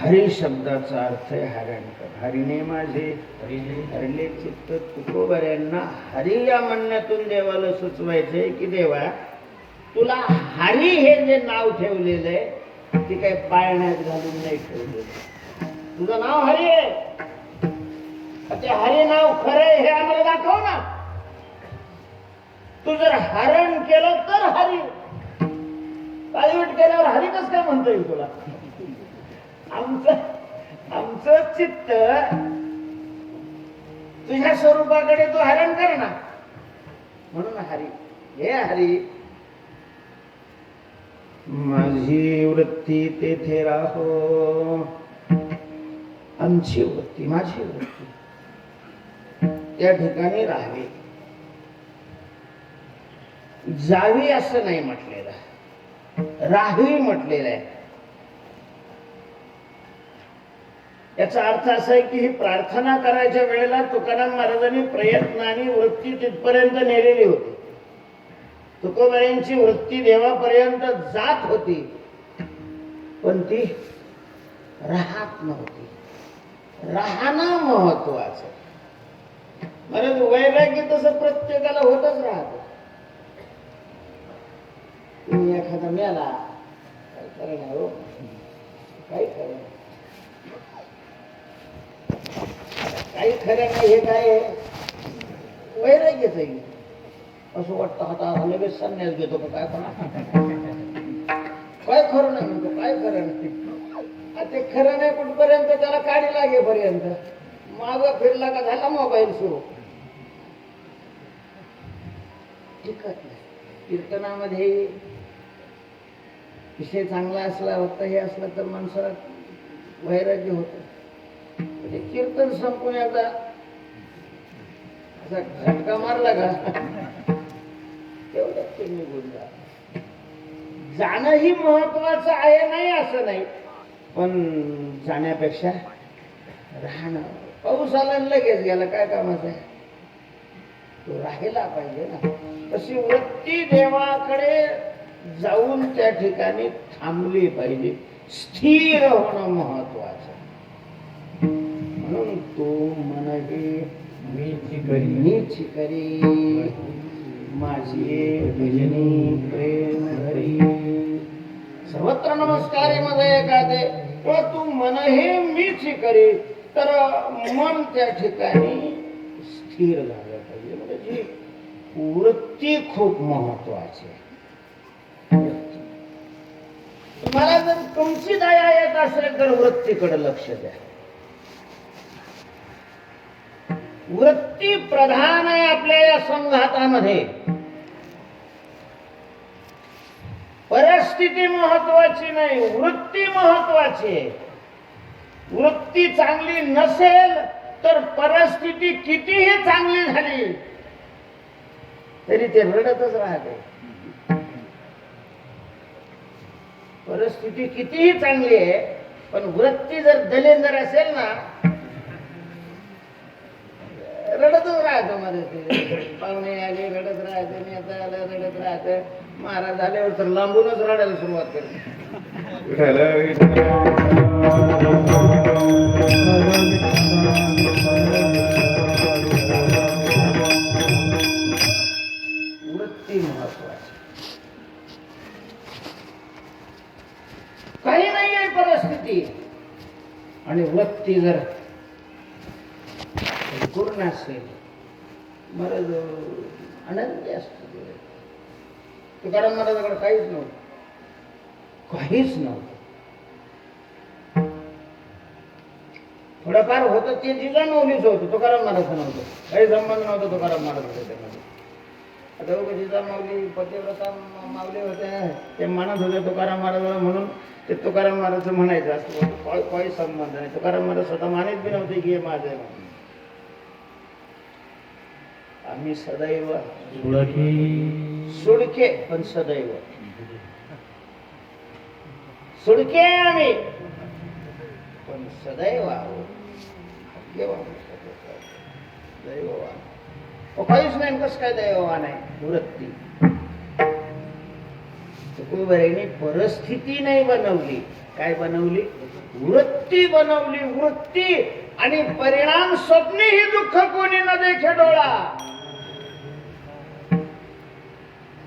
हरी शब्दाचा अर्थ आहे हरण कर. हरिने माझे हरले चित्त. तुकोबऱ्यांना हरी या म्हणण्यातून देवाला सुचवायचंय की देवा तुला हरी हे जे नाव ठेवलेलं आहे ते काही पाळण्यात घालून नाही ठेवलेलं. तुझं नाव हरी आहे. ते हरी नाव खरंय हे आम्हाला दाखव ना. तू जर हरण केलं तर हरी. काळीवीट केल्यावर हरी कसं काय म्हणता येईल तुला. आमचं चित्त तुझ्या स्वरूपाकडे तू हरण कर ना. म्हणून हरी हे हरी माझी वृत्ती तेथे राहो. आमची वृत्ती माझी वृत्ती त्या ठिकाणी राहावी. जावी असं नाही म्हटलेलं, राहावी म्हटलेलं आहे. याचा अर्थ असा आहे की ही प्रार्थना करायच्या वेळेला तुकाराम महाराजांनी प्रयत्नाने वृत्ती तिथपर्यंत नेलेली होती. तुकोबऱ्यांची वृत्ती देवापर्यंत जात होती पण ती राहत नव्हती. राहणं महत्वाचं. महाराज वैराग्य तसं प्रत्येकाला होतच राहत. तुम्ही एखादा मेला काय करणार हो, काय करणार, काही खरं नाही. हे काय वैराग्यच आहे. असं वाटतं आता लगेच संन्यास घेतो का काय पण काय खरं नाही म्हणतो. काय खरं नाही ते खरं नाही कुठपर्यंत त्याला काढी लागेपर्यंत. माग फिरला का झाला मोबाईल सुरू. टिकत नाही. कीर्तनामध्ये विषय चांगला असला होता हे असला तर माणसाला वैराग्य होत. कीर्तन संपून एकदा असा झटका मारला का तेवढ्यात ते निघून जा. जाणं ही महत्वाचं आहे नाही असं नाही पण जाण्यापेक्षा राहणं. पाऊस आला लगेच गेला काय कामाचं आहे. तो राहिला पाहिजे ना. तशी वृत्ती देवाकडे जाऊन त्या ठिकाणी थांबली पाहिजे. स्थिर होणं महत्वाचं. म्हणून तो मनही मीच करी माझी भजनी प्रेम हरी. सर्वत्र नमस्कारी मध्ये काय ते तू मनही मीच करी. तर मन त्या ठिकाणी स्थिर झालं पाहिजे. वृत्ती खूप महत्वाची आहे. तुम्हाला जर तुमची दया येत असेल तर वृत्तीकडे लक्ष द्या. वृत्ती प्रधान आहे आपल्या या संघातामध्ये. परिस्थिती महत्वाची नाही, वृत्ती महत्वाची आहे. वृत्ती चांगली नसेल तर परिस्थिती कितीही चांगली झाली तरी ते रडतच राहते. परिस्थिती कितीही चांगली आहे पण वृत्ती जर दलेंदर असेल ना रडतच राहतो. मध्ये पाहुणे आले रडत राहते, नेता आलं रडत राहतं, महाराज झाल्यावर तर लांबूनच रडायला सुरुवात करते. वृत्ती महत्वाची. काही नाही आहे परिस्थिती आणि वृत्ती जर पूर्ण असेल महाराज आनंदी असतो. तुकाराम महाराजाकडे काहीच नव्हतं, काहीच नव्हतं. थोडंफार होतं ते जिजामाऊलीच होतं, तुकाराम महाराज नव्हतं. काही संबंध नव्हता तुकाराम महाराज त्याच्यामध्ये. आता जिजामाऊली पतिव्रता माऊली होत्या, ते म्हणत होते तुकाराम महाराजाला, म्हणून ते तुकाराम महाराज म्हणायचं असं काही संबंध नाही. तुकाराम महाराज स्वतः मानित बी नव्हते की हे माझं आहे म्हणून. आम्ही सदैव सुडके पण सदैव सुडके आहे आम्ही पण सदैव आहोत. दैववान काहीच नाही. कसं काय दैववान आहे? वृत्ती. तुकोबाईंनी परिस्थिती नाही बनवली, काय बनवली? वृत्ती बनवली. वृत्ती आणि परिणाम स्वप्नी ही दुःख कोणी न देखे डोळा.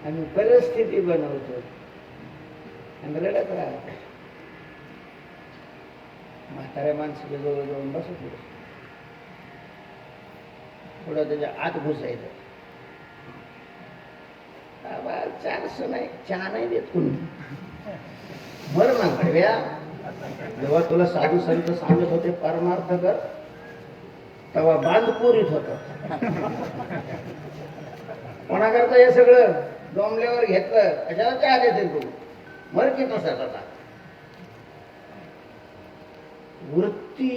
आम्ही परिस्थिती बनवतो आणि रडत राहतो. म्हाताऱ्या माणसाच्या जवळ जाऊन बसत होतो, थोडं त्याच्या आत घुसायचं. चारशे नाही, चहा नाही देत कोणी. मर ना भडव्या, जेव्हा तुला साधू संत सांगत होते परमार्थ कर तेव्हा बांध पुरीत होत. कोणाकरता हे सगळं डोंबल्यावर घेतलं, कशाला चहा देते तू? मर की तसाच आता. वृत्ती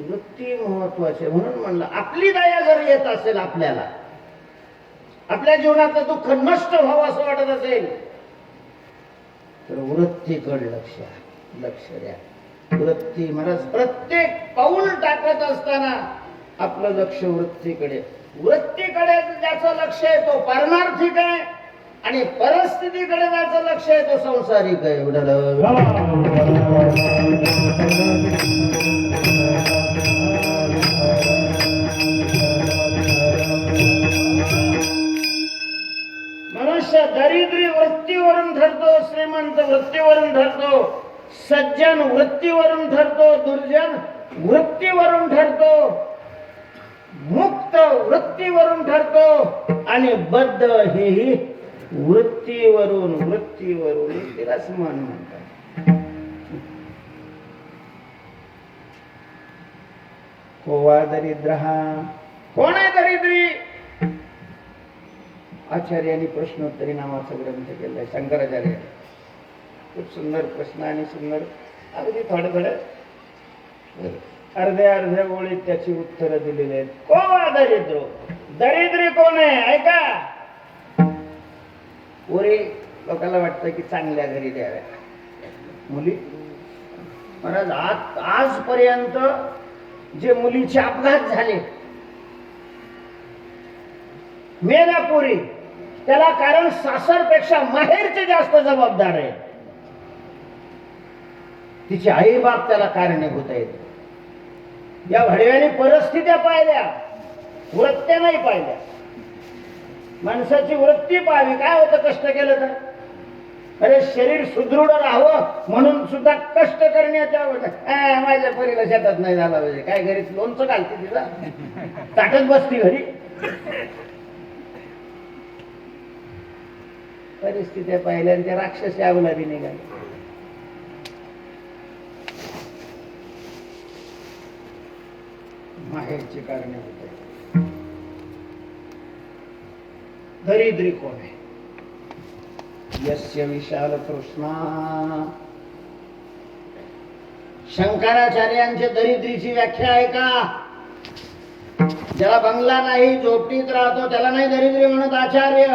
वृत्ती महत्वाची. म्हणून म्हणलं आपली दया जर येत असेल, आपल्याला आपल्या जीवनातलं दुःख नष्ट व्हावं असं वाटत असेल तर वृत्तीकडे लक्ष द्या. वृत्ती महाराज प्रत्येक पाऊल टाकत असताना आपलं लक्ष वृत्तीकडे. वृत्तीकडे ज्याचं लक्ष आहे तो पारमार्थिक आहे आणि परिस्थितीकडे ज्याचं लक्ष आहे तो संसारिक आहे. मनुष्य दरिद्री वृत्तीवरून ठरतो, श्रीमंत वृत्तीवरून ठरतो, सज्जन वृत्तीवरून ठरतो, दुर्जन वृत्तीवरून ठरतो, मुक्त वृत्तीवरून ठरतो आणि बद्ध हेही वृत्तीवरून तिलाच मन म्हणतात. कोवा दरिद्र हा कोण आहे? दरिद्री. आचार्यांनी प्रश्नोत्तरी नावाचा ग्रंथ केलाय, शंकराचार्य. खूप सुंदर प्रश्न आणि सुंदर अगदी थोडं अर्ध्या ओळीत त्याची उत्तरं दिलेली आहेत. कोवा दरिद्र, दरिद्री कोण आहे? ऐका. पोरी लोकांना वाटतं की चांगल्या घरी द्याव्या मुली. महाराज आजपर्यंत जे मुलीचे अपघात झाले मेल्या पोरी, त्याला कारण सासरपेक्षा माहेरचे जास्त जबाबदार आहे. तिचे आई बाप त्याला कारणीभूत आहेत. या भडव्याने परिस्थित्या पाहिल्या, वृत्त्या नाही पाहिल्या. माणसाची वृत्ती पाहावी. काय होतं कष्ट केलं तर? अरे शरीर सुदृढ राहावं म्हणून सुद्धा कष्ट करण्याच्या माझ्या परीला शेतात नाही झाला पाहिजे. काय घरी लोणचं घालते तिला, ताटत बसती घरी. परिस्थिती पाहिल्या आणि त्या राक्षसी अवलादी निघाले. माहेरची कारणे होते. दरिद्री कोण आहे? यस्य विशाल तृष्णा. शंकराचार्यांच्या दरिद्रीची व्याख्या आहे का? ज्याला बंगला नाही, झोपडीत राहतो, त्याला नाही दरिद्री म्हणत आचार्य.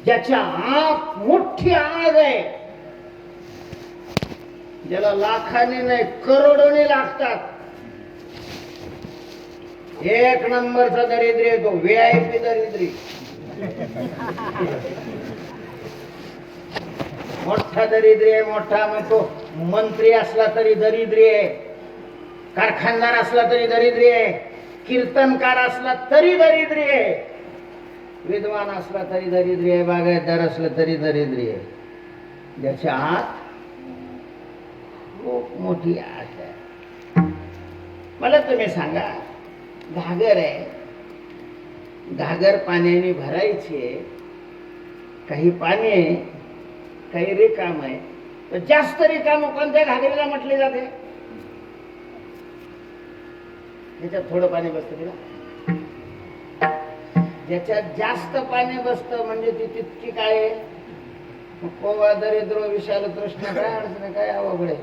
ज्याच्या आत मोठी आग आहे, ज्याला लाखाने नाही करोडोने लागतात, एक नंबरचा दरिद्री आहे तो. VIP दरिद्री. मोठा दरिद्री आहे, मोठा. मग तो मंत्री असला तरी दरिद्री आहे, कारखानदार असला तरी दरिद्री आहे, कीर्तनकार असला तरी दरिद्री आहे, विद्वान असला तरी दरिद्री आहे, बागायतदार असला तरी दरिद्री आहे. ज्याच्या आत खूप मोठी आस आहे. मला तुम्ही सांगा, घागर आहे, घागर पाण्याने भरायची आहे, काही पाणी आहे, काही रिकाम आहे, तर जास्त रिकाम कोणत्या घागरीला म्हटले जाते? त्याच्यात थोडं पाणी बसतं तिला. ज्याच्यात जास्त पाणी बसतं म्हणजे ती तितकी काय आहे? कोवा दरिद्र विशाल तृष्णा. काय अडचण आहे? काय अवघड आहे?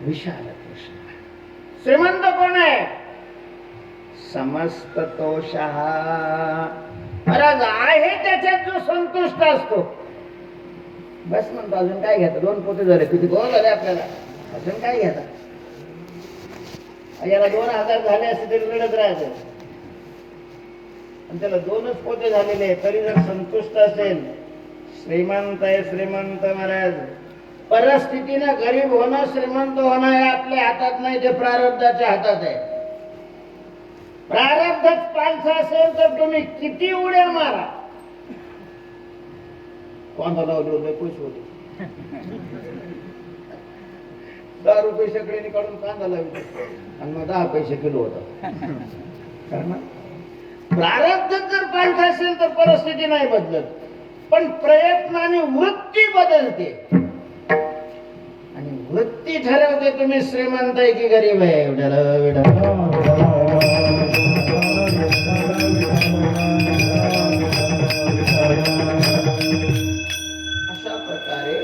विशाल तृष्णा. श्रीमंत कोण आहे? समस्त तोषः. महाराज आहे त्याच्यात जो संतुष्ट असतो. बस म्हणतो, अजून काय घेता? 2 पोते झाले, किती गोळ झाले आपल्याला, अजून काय घेता? याला 2000 झाले असते तरी रडत राहायचं, आणि त्याला 2च पोते झालेले आहे तरी जर संतुष्ट असेल, श्रीमंत आहे. श्रीमंत महाराज, परिस्थितीनं गरीब होणं, श्रीमंत होणं हे आपल्या हातात नाही, ते प्रारब्धाच्या हातात आहे. प्रारब्धच पालसा असेल तर तुम्ही किती उड्या मारा. कोणता लावले होते? पैसे होते, 10 रुपये शेकड्याने काढून कांदा लावले आणि मग 10 पैसे किलो होता. प्रारब्ध जर पालसा असेल तर परिस्थिती नाही बदलत, पण प्रयत्नाने वृत्ती बदलते, आणि वृत्ती ठरवते तुम्ही श्रीमंत आहे की गरीब आहे. अशा प्रकारे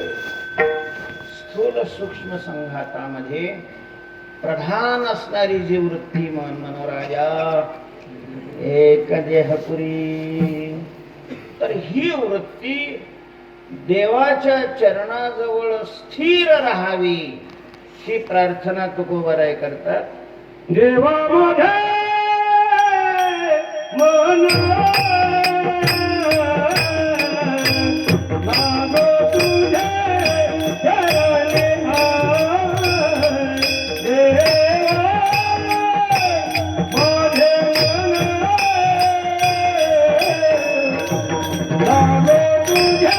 स्थूल सूक्ष्म संघातामध्ये प्रधान असणारी जी वृत्ती मनोराजा एक देहपुरी, तर ही वृत्ती देवाच्या चरणाजवळ स्थिर राहावी ही प्रार्थना तुकोबाराय करतात. देवा माझे मन मागो तुझे चरणी आय. देवा माझे मन मागो तुझे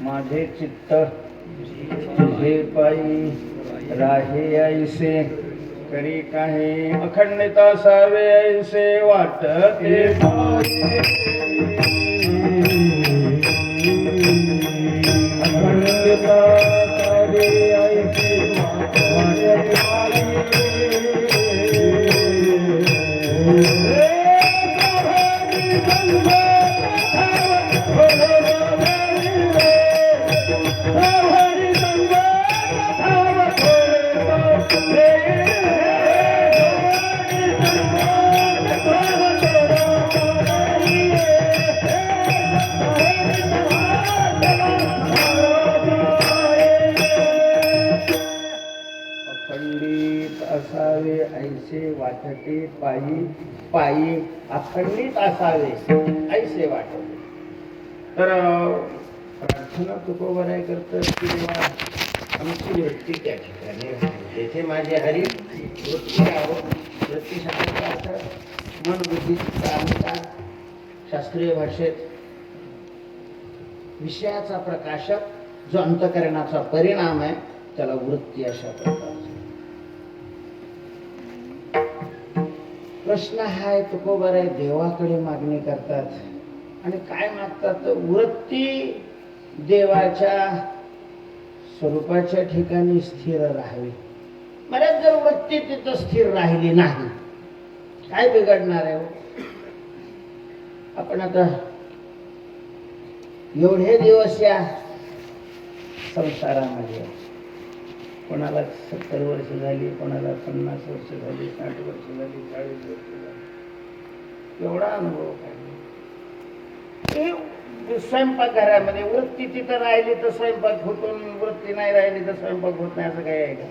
माझे चित्त तुझे पायी राहे ऐसे करी काहे अखंडित असावे ऐसे वाटते पाये अखंडित असावे ऐसे वाटते पाये अखंडित असावे ऐसे वाटते पायी पायी अखंडित असावे ऐसे वाटते. तर प्रार्थना तुकोबराय करतात की देवा आमची वृत्ती त्या ठिकाणी तेथे माझे हरी वृत्ती राहो. वृत्ती शब्दाचा अर्थ मन बुद्धी चित्त अहंकार. शास्त्रीय भाषेत विषयाचा प्रकाशक जो अंतःकरणाचा परिणाम आहे त्याला वृत्ती अशा प्रकारचा. प्रश्न हा आहे तुकोबराय देवाकडे मागणी करतात आणि काय मागतात तर वृत्ती देवाच्या स्वरूपाच्या ठिकाणी स्थिर राहावी. मला जर वृत्ती तिथं स्थिर राहिली नाही काय बिघडणार आहे. आपण आता एवढे दिवस या संसारामध्ये कोणाला 70 वर्ष झाली, कोणाला 50 वर्ष झाली, 60 वर्ष झाली, 40 वर्ष झाली. एवढा अनुभव काय स्वयंपाक घरामध्ये वृत्ती तिथं राहिली तर स्वयंपाक होतून वृत्ती नाही राहिली तर स्वयंपाक होत नाही असं काही आहे का.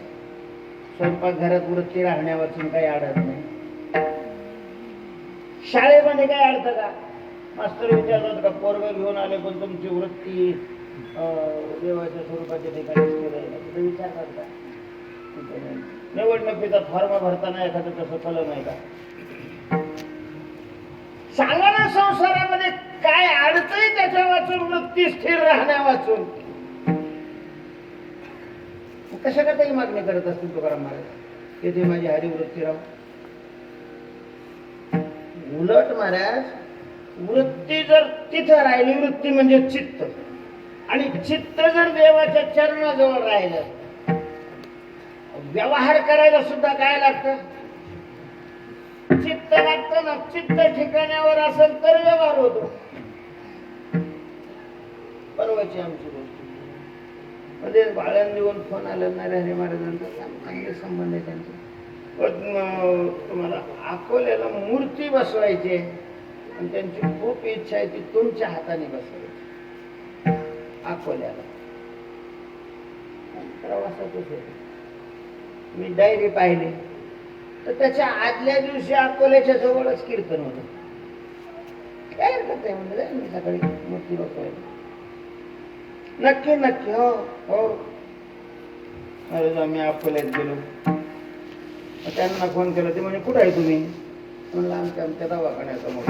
स्वयंपाक घरात वृत्ती राहण्यापासून काही अडत नाही. शाळेमध्ये काय अडतं का. मास्तर विचारतात का पोरग घेऊन आले पण तुमची वृत्ती देवाच्या स्वरूपाच्या ठिकाणी स्थिर आहे तिथे विचारतात का. निवडणुकीचा फॉर्म भरताना एखादं तसं फलं नाही का. सांगा ना संसारामध्ये काय अडचणी त्याच्या वाचून वृत्ती स्थिर राहण्या वाचून कशा काही मागणी करत असतील तुकाराम महाराज. तेथे माझी हरी वृत्ती राहू. उलट महाराज वृत्ती जर तिथं राहिली वृत्ती म्हणजे चित्त आणि चित्त जर देवाच्या चरणाजवळ राहिलं व्यवहार करायला सुद्धा काय लागतं चित्त लागतं ना. चित्त ठिकाण्यावर असेल तर व्यवहार होतो. परवाची आमची गोष्ट मध्ये बाळण देऊन फोन आला नरहरी महाराजांचा चांगले संबंध आहे त्यांचे. तुम्हाला अकोल्याला मूर्ती बसवायची आणि त्यांची खूप इच्छा आहे ती तुमच्या हाताने बसवायची अकोल्याला. प्रवासातच होते मी डायरी पाहिली तर त्याच्या आदल्या दिवशी अकोल्याच्या जवळच कीर्तन होतं. काय हरकत आहे म्हणजे मी सकाळी मूर्ती बसवायला. नक्की नक्की हो हो. अरे आम्ही अकोल्यात गेलो त्यांना फोन केला ते म्हणजे कुठं आहे तुम्ही म्हणलं आमच्या दवाखान्यासमोर.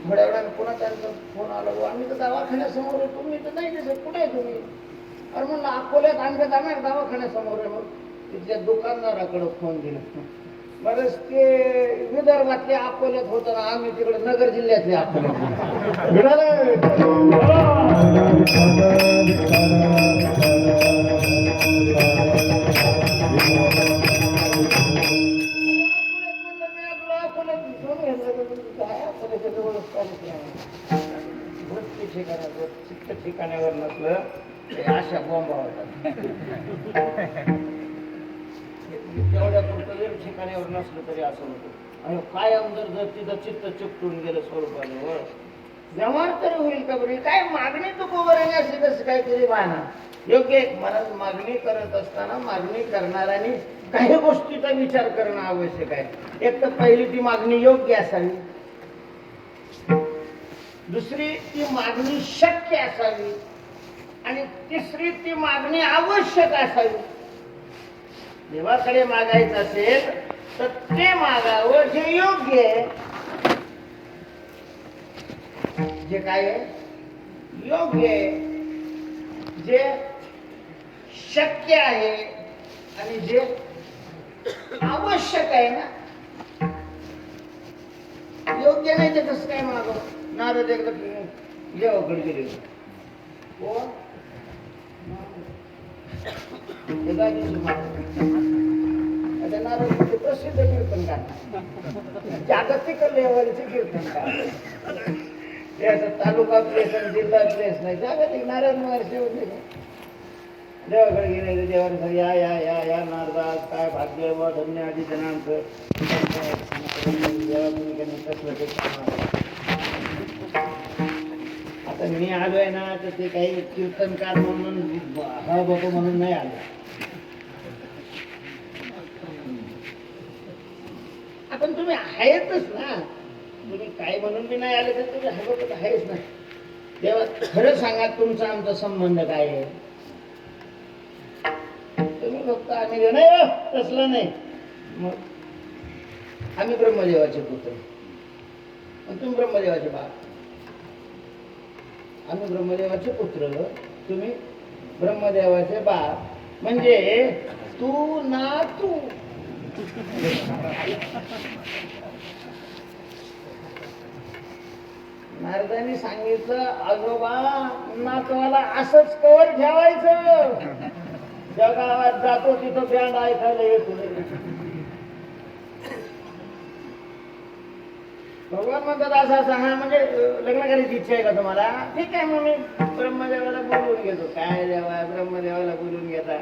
थोड्या वेळाने पुन्हा त्यांचा फोन आला आम्ही तर दवाखान्यासमोर आहे तुम्ही तर नाही दिसत कुठे आहे तुम्ही. अरे म्हणलं अकोल्यात आमच्या दवाखान्यासमोर आहे. मग तिथल्या दुकानदाराकडे फोन दिला. बरंच ते विदर्भातले अकोल्यात होतं ना आम्ही तिकडे नगर जिल्ह्यातले अकोल्यात. चित्त ठिकाण्यावर नसलं अशा बॉम्बा होतात. तेवढ्या पुरतं जर ठिकाण्यावर नसलं तरी असं होतं. आणि कायम जर तिथं चित्त चिकटून गेलं स्वरूपावर व्यवहार तरी होईल का बरी. काय मागणी तू कोबर अशी कसं काहीतरी माना योग्य. मला मागणी करत असताना मागणी करणाऱ्याने काही गोष्टीचा विचार करणं आवश्यक आहे. एक तर पहिली ती मागणी योग्य असावी. दुसरी ती मागणी शक्य असावी आणि तिसरी ती मागणी आवश्यक असावी. देवाकडे मागायचं असेल तर ते मागावं जे योग्य आहे. जे काय आहे योग्य आहे जे शक्य आहे आणि जे आवश्यक आहे ना, योग्य नाही ते कसं काय मागव. नारद एकदा देवाकडे गेले. कोण? ते गाडीचे मालक. आता नारद म्हणजे प्रसिद्ध कीर्तनकार, जागतिक लेवलचे कीर्तनकार. ते असं तालुका प्लेस आणि जिल्हा प्लेस नाही, जागतिक नारायण महर्षी होते. देवाकडे गेले. देवाने सांगितलं, या या या या नारदास, काय भाग्य व धन्य आधी जनांचं कसलं ते काम. आता मी आलोय ना, तर ते काही कीर्तनकार म्हणून हा बघू म्हणून नाही आलो. आपण तुम्ही आहेतच ना, तुम्ही काय म्हणून बी नाही आले तर तुम्ही हवं आहेच ना. तेव्हा खरं सांगा, तुमचा आमचा संबंध काय आहे? तुम्ही फक्त आम्ही नाही, तसलं नाही. मग आम्ही ब्रह्मदेवाचे पुत्र, तुम्ही ब्रह्मदेवाचे बाप. आम्ही ब्रह्मदेवाचे पुत्र, तुम्ही ब्रह्मदेवाचे बाप. म्हणजे तू ना तू. नारदांनी सांगितलं, आजोबा नातवाला असंच कवर ठेवायचं. ज्या गावात जातो तिथं बँड ऐकायला येतो. भगवान म्हणतात असं असं. हा म्हणजे लग्न करायची इच्छा आहे का तुम्हाला? ठीक आहे, मग मी ब्रह्मदेवाला बोलवून घेतो. काय देवा, ब्रह्मदेवाला बोलवून घेता.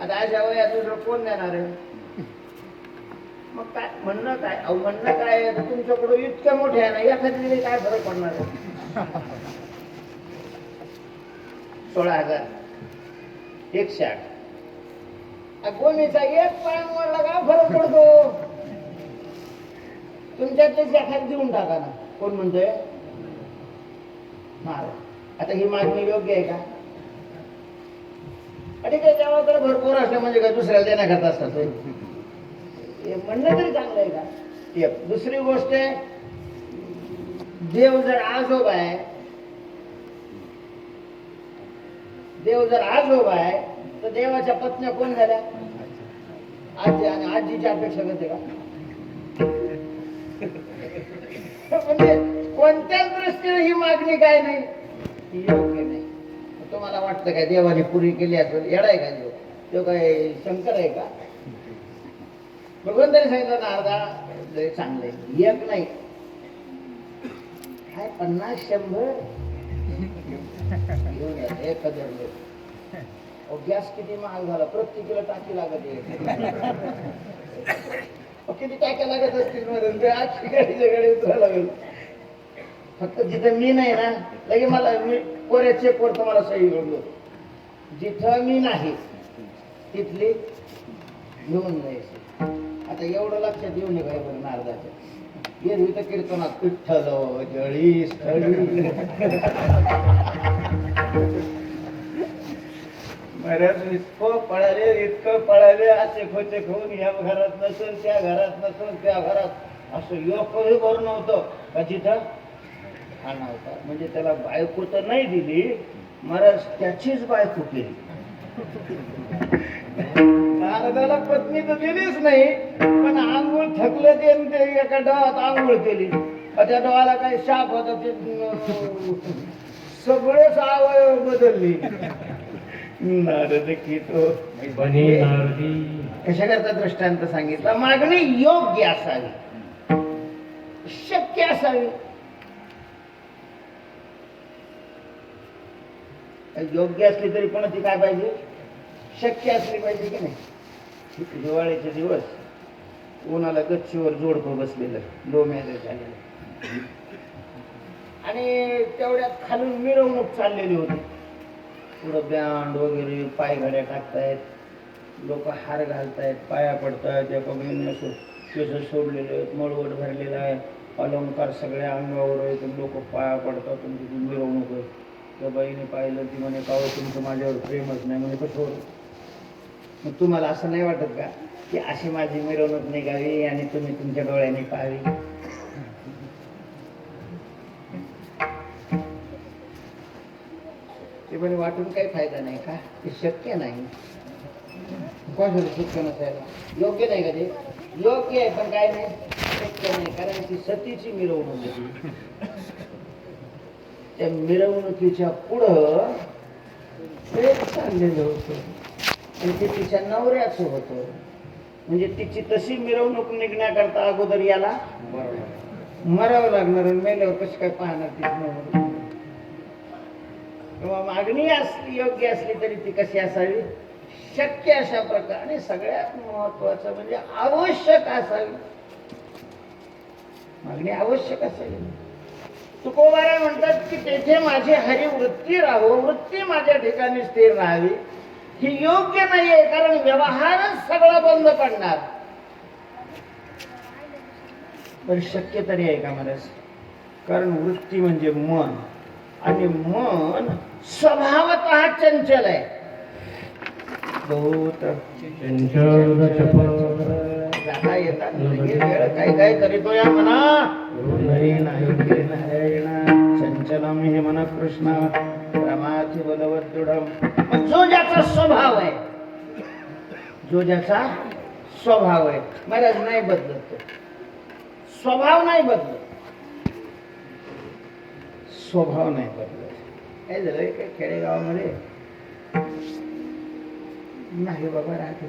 आता अशा वयात दुसरं कोण देणार आहे? मग काय म्हणणं काय? अहो म्हणणं काय, तुमच्याकडं इतकं मोठे आहे ना, एखाद्या काय फरक पडणार आहे? 16,000 108. गोमीचा एक पाय मोडला का फरक पडतो? तुमच्यातलेच एखाद देऊन टाका ना. कोण म्हणतोय? महाराज. आता ही मागणी योग्य आहे का? आणि ते देवाकडे भरपूर असलं म्हणजे काय दुसऱ्याला देण्याकरता असतात? हे म्हणणं तरी चांगलं आहे का? एक दुसरी गोष्ट आहे, देव जर आजोबा आहे, देव जर आजोबा आहे, तर देवाच्या पत्न्या कोण झाल्या? आजी. आणि आजीची अपेक्षा करते का? म्हणजे कोणत्याच दृष्टीने ही मागणी काय नाही, योग्य नाही. तुम्हाला वाटतं काय देवाने पुरी केली असेल? येडाय का देव? तो काय शंकर आहे का? भगवंताने सांगितलं नारदा चांगलंय, एक नाही काय 50-100 घेऊन या. 1000 लोक. गॅस किती महाग झाला, प्रत्येकीला टाकी लागत आहे. किती टाक्या लागत असतील मधून ते आज गाडीच्या उतरायला लागेल. फक्त जिथं मी नाही ना, लगे मला मी कोऱ्या चेकवर तुम्हाला सही करतो. जिथं मी नाही तिथली घेऊन जायचं. आता एवढं लक्षात येऊ नये बरं नारदाचं. एरवी तर कीर्तनात विठ्ठल जळी स्थळी. बऱ्याच इतकं पळाले असे खोचे खाऊन या घरात नसून त्या घरात नसून त्या घरात, असं एकही घर नव्हतं का जिथं हा नव्हता. म्हणजे त्याला बायको तर नाही दिली, महाराज त्याचीच बायको केली. नारदाला पत्नी तर दिलीच नाही, पण आंघोळ थकलं ते एका डोळ्यात आंघोळ केली. त्या डोळ्याला काही शाप होता, ते सगळेच अवयव बदलली. नारद की तो कशा करता दृष्टांत सांगितला? मागणी योग्य असावी, शक्य असावी. योग्य असली तरी पण ती काय पाहिजे? शक्य असली पाहिजे की नाही? दिवाळीचे दिवस उन्हाला गच्चीवर जोडपं बसलेलं, लोम्याचं झालेलं, आणि तेवढ्यात खालून मिरवणूक चाललेली होती. पुढं बँड वगैरे, पायघड्या टाकतायत, लोक हार घालतायत, पाया पडतायत. त्या बघून केस सोडलेले आहेत, मळवट भरलेला आहे, अलंकार सगळ्या अंगावर आहेत, लोक पाया पडतात. तुमची मिरवणूक आहे. त्या बाईने पाहिलं, ती म्हणे का तुमचं माझ्यावर प्रेमच नाही. म्हणे कठोर. मग तुम्हाला असं नाही वाटत का की अशी माझी मिरवणूक निघावी आणि तुम्ही तुमच्या डोळ्याने पाहावी? ते मोठेपणी वाटून काही फायदा नाही का? ते शक्य नाही. कशाला शक्य नसायला? योग्य नाही का ते? योग्य आहे पण काय नाही, शक्य नाही. कारण ती सतीची मिरवणूक होती. त्या मिरवणुकीच्या पुढं प्रेम चाललेलं होतं आणि ते तिच्या नवऱ्याचं होतं. म्हणजे तिची तशी मिरवणूक निघण्याकरता अगोदर याला मरावं लागणार आणि मेल्यावर कशी काय पाहणार ती मिरवणूक? किंवा मागणी असली योग्य असली तरी ती कशी असावी? शक्य अशा प्रकारे. सगळ्यात महत्वाचं म्हणजे आवश्यक असावी. मागणी आवश्यक असावी. तुकोबाराय म्हणतात की तेथे माझी हरी वृत्ती राहो, वृत्ती माझ्या ठिकाणी स्थिर राहावी. ही योग्य नाहीये, कारण व्यवहारच सगळं बंद पडणार. पण शक्य तरी आहे का महाराज? कारण वृत्ती म्हणजे मन, आणि मन स्वभावतः चंचल आहे. बहुत चंचल चपल जाता येता वेळ काय काय करीतो या मना. चंचलम हे मन कृष्ण रमाची बलवत दृढम. जो ज्याचा स्वभाव आहे, जो ज्याचा स्वभाव आहे, महाराज नाही बदलत तो स्वभाव, नाही बदलत स्वभाव, नाही बदलत. काय झालंय काय खेडेगावामध्ये नाही बाबा राहते.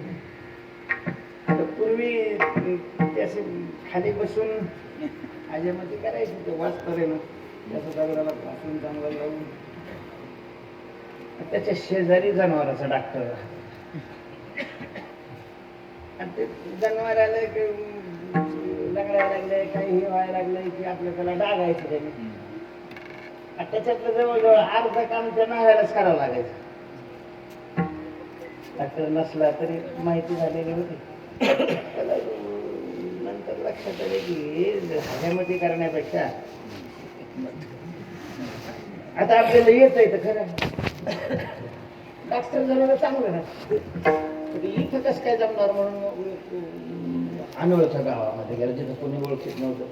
आता पूर्वी त्याचे खाली बसून आज्यामध्ये करायची ते वाचतरे ना, त्याचं दगडाला पासून चांगलं लावून. त्याच्या शेजारी जनावराचा डॉक्टर राहतो. आणि ते जनावराला लंगडायला लागलंय, काही हे व्हायला लागलंय की आपलं त्याला डागायचं त्यांनी. आणि त्याच्यातलं जवळजवळ अर्ध काम त्या नाव्यालाच करावं लागायचं. डॉक्टर नसला तरी माहिती झालेली होती. त्याला नंतर लक्षात आले की ह्याच्यामध्ये करण्यापेक्षा आता आपल्याला येत आहे तर खरं डॉक्टर जरा चांगलं ना. इथं कसं काय जमणार म्हणून अनोळख्या गावामध्ये गेलं, जिथं कोणी ओळखीत नव्हतं.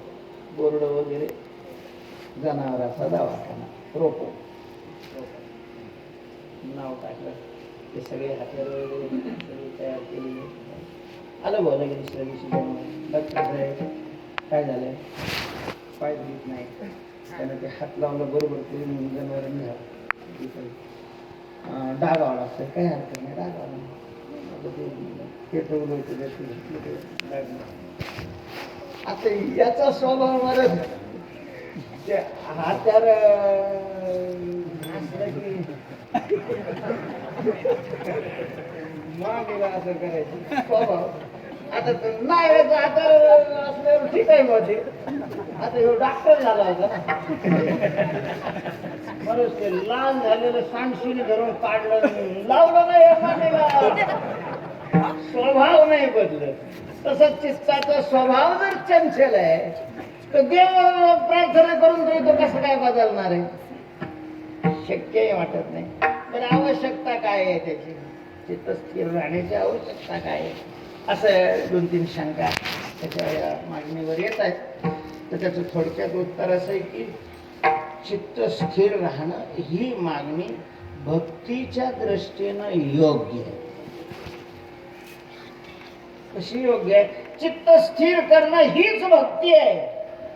बोर्ड वगैरे, जनावराचा दवाखाना, रोपो नाव टाकलं. ते सगळे हात्यार वगैरे तयार केलेले. आलं बोला की दुसऱ्या दिवशी डॉक्टर साहेब काय झालंय? पाय धुत नाही. त्यानं ते हात लावलं बरोबर तरी म्हणून जनावरांनी डागावं लागतं. काही हरकत नाही, डागावं. पेटवलं होतं आता याचा स्वभाव मला ते हात्यार मागेला असं करायचं स्वभाव. आता नाही आता असल्यावर ठीक आहे मध्ये. आता ह्यो डॉक्टर झाला होता ना, बरंच ते लाल झालेलं सांडशिनी धरून काढलं, लावलं नाही मागेला. स्वभाव नाही बदलत. तसंच चित्ताचा स्वभाव जर चंचल आहे तर देव प्रार्थना करून तरी तो कसं काय बदलणार आहे? शक्यही वाटत नाही. पण आवश्यकता काय आहे त्याची? चित्त स्थिर राहण्याची आवश्यकता काय आहे? असं 2-3 शंका त्याच्या या मागणीवर येत आहेत. तर त्याचं थोडक्यात उत्तर असं आहे की चित्त स्थिर राहणं ही मागणी भक्तीच्या दृष्टीनं योग्य आहे. कशी योग्य आहे? चित्त स्थिर करणं हीच भक्ती आहे.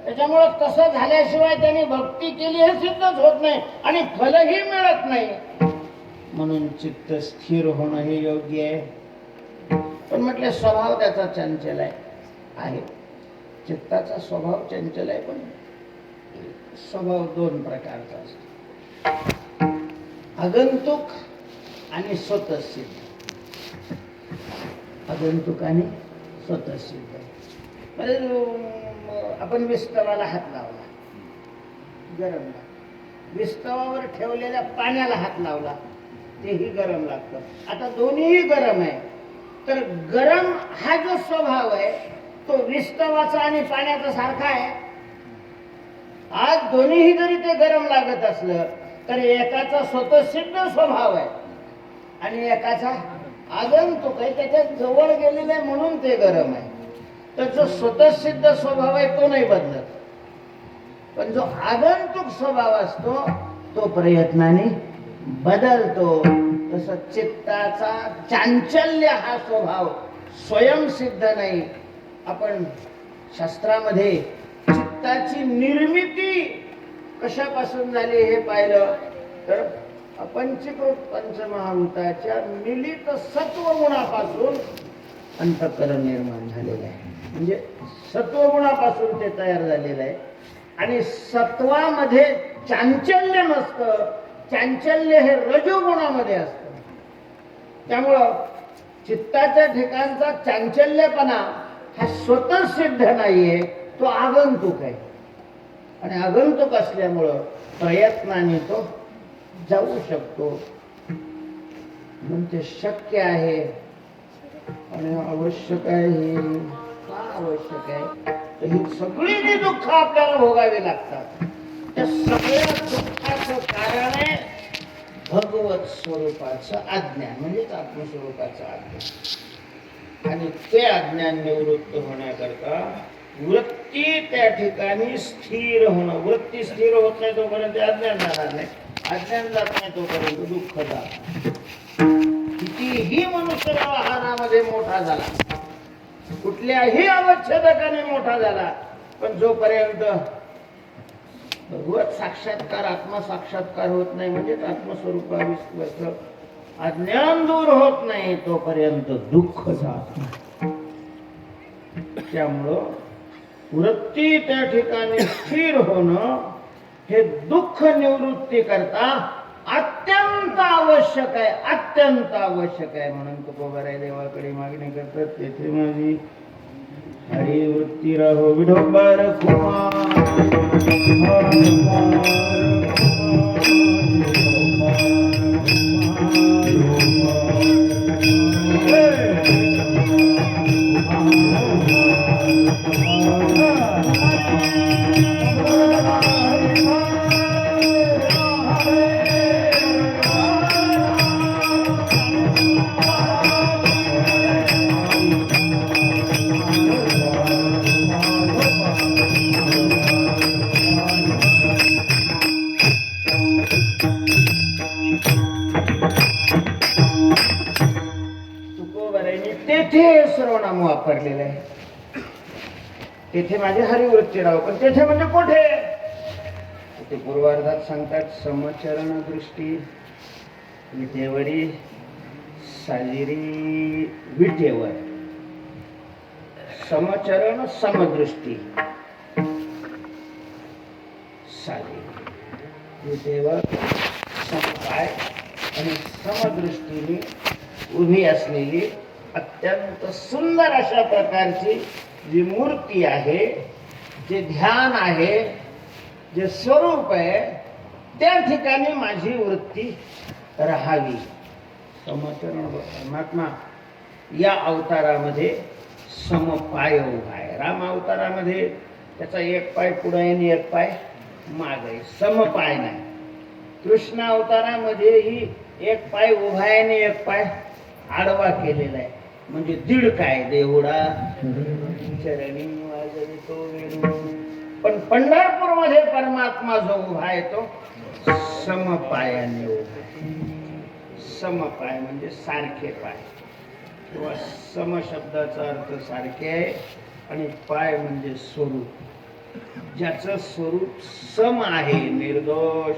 त्याच्यामुळं तसं झाल्याशिवाय त्यांनी भक्ती केली हे सिद्धच होत नाही आणि फलही मिळत नाही. म्हणून चित्त स्थिर होणं हे योग्य आहे. पण म्हटलं स्वभाव त्याचा चंचल आहे. चित्ताचा स्वभाव चंचल आहे, पण स्वभाव 2 प्रकारचा असतो, आगंतुक आणि स्वतःसिद्ध. आगंतुक आणि स्वतःसिद्ध. आपण विस्तवाला हात लावला, गरम लागतं. विस्तवावर ठेवलेल्या पाण्याला हात लावला, तेही गरम लागतं. आता दोन्हीही गरम आहे. तर गरम हा जो स्वभाव आहे तो विस्तवाचा आणि पाण्याचा सारखा आहे. आज दोन्हीही जरी ते गरम लागत असलं तर एकाचा स्वतःसिद्ध स्वभाव आहे आणि एकाचा आगंतुक आहे. त्याच्यात जवळ गेलेलं आहे म्हणून ते गरम आहे. तर जो स्वतःसिद्ध स्वभाव आहे तो नाही बदलत, पण जो आगंतुक स्वभाव असतो तो प्रयत्नाने बदलतो तसं चित्ताचा चांचल्य हा स्वभाव स्वयंसिद्ध नाही. आपण शास्त्रामध्ये चित्ताची निर्मिती कशापासून झाली हे पाहिलं तर अपंचीकृत पंचमहाभूताच्या मिलित सत्वगुणापासून अंतःकरण निर्माण झालेलं आहे. म्हणजे सत्वगुणापासून ते तयार झालेलं आहे. आणि सत्वामध्ये चांचल्य नसतं, चांचल्य हे रजोगुणामध्ये असतं. त्यामुळं चित्ताच्या ठिकाणचा चांचल्यपणा हा स्वतः सिद्ध नाहीये, तो आगंतुक आहे. आणि आगंतुक असल्यामुळं प्रयत्नाने तो जाऊ शकतो. म्हणून ते शक्य आहे आणि आवश्यक आहे. का आवश्यक आहे तर ही सगळी जी दुःख आपल्याला भोगावी लागतात त्या सगळ्या दुःखाचं कारण आहे भगवत स्वरूपाचं अज्ञान, म्हणजेच आत्मस्वरूपाचं अज्ञान. आणि ते अज्ञान निवृत्त होण्याकरता वृत्ती त्या ठिकाणी स्थिर होणं. वृत्ती स्थिर होत नाही तोपर्यंत अज्ञान जाणार नाही, अज्ञान जात नाही तोपर्यंत दुःख जात. कितीही मनुष्य व्यवहारामध्ये मोठा झाला, कुठल्याही अवच्छेदकाने मोठा झाला, पण जोपर्यंत भगवत साक्षात्कार आत्मसाक्षात्कार होत नाही, म्हणजेच आत्मस्वरूपाविषयी अज्ञान दूर होत नाही तोपर्यंत दुःख जात नाही. त्यामुळं वृत्ती त्या ठिकाणी स्थिर होणं हे दुःख निवृत्ती करता अत्यंत आवश्यक आहे, अत्यंत आवश्यक आहे. म्हणून तुकोबाराय देवाकडे मागणी करतात, तेथे माझी हरिवृत्ती राहो विठोबार सर्वनाम वापरलेलं आहे. तेथे माझी हरिवृत्ती राहो, पण तेथे म्हणजे कुठे? ते पूर्वार्धात सांगतात समचरण दृष्टी विटेवरी साजिरी विटेवर. समचरण समदृष्टी साजिरी विटेवर समपाय आणि समदृष्टीने उभी असलेली अत्यंत सुंदर अशा प्रकारची जी मूर्ती आहे, जे ध्यान आहे, जे स्वरूप आहे, त्या ठिकाणी माझी वृत्ती राहावी. समचरण परमात्मा या अवतारामध्ये समपाय उभा आहे. राम अवतारामध्ये त्याचा एक पाय पुढे आहे आणि एक पाय मागे आहे, समपाय नाही. कृष्ण अवतारामध्येही एक पाय उभा आहे आणि एक पाय आडवा केलेला आहे, म्हणजे दीड काय देवडा चरणी वाजवितो वेणू. पण पंढरपूर मध्ये परमात्मा जो उभा आहे तो समपायाने उभा आहे. समपाय म्हणजे सारखे पाय, किंवा सम शब्दाचा अर्थ सारखे आहे आणि पाय म्हणजे स्वरूप. ज्याचं स्वरूप सम आहे, निर्दोष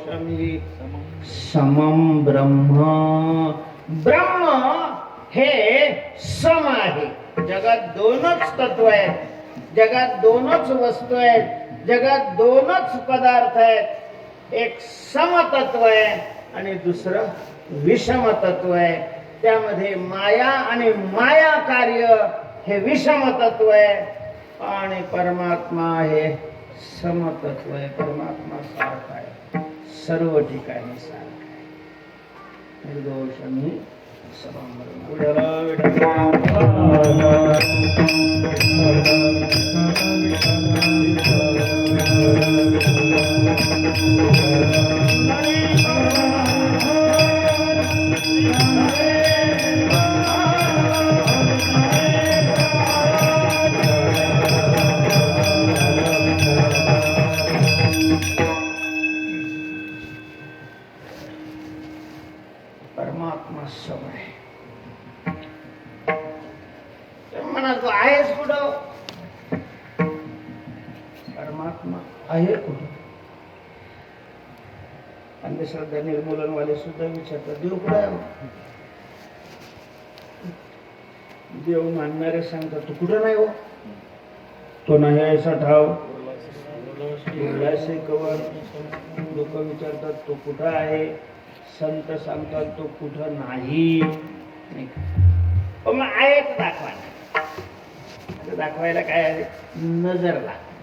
समम ब्रह्म. ब्रह्म हे सम आहे. जगात दोनच तत्व आहेत, जगात दोनच वस्तू आहेत, जगात दोनच पदार्थ आहेत. एक समतत्व आहे आणि दुसरं विषम तत्व आहे. त्यामध्ये माया आणि माया कार्य हे विषम तत्व आहे आणि परमात्मा हे समतत्व आहे. परमात्मा सारखा आहे, सर्व ठिकाणी सारखा आहे. निर्दोष आणि परमात्मा समय म्हणा तू आहेस कुठं? परमात्मा आहे कुठं? अंधश्रद्धा निर्मूलनवाले सुद्धा विचारतात देव कुठं आहे? देव मानणारे सांगतात तू कुठं नाही हो, तो नाही ऐसा ठाव कवर. लोक विचारतात तो कुठं आहे, संत सांगतात तो कुठं नाही. मग आहे तर दाखवा. दाखवायला काय आहे? नजर लागते.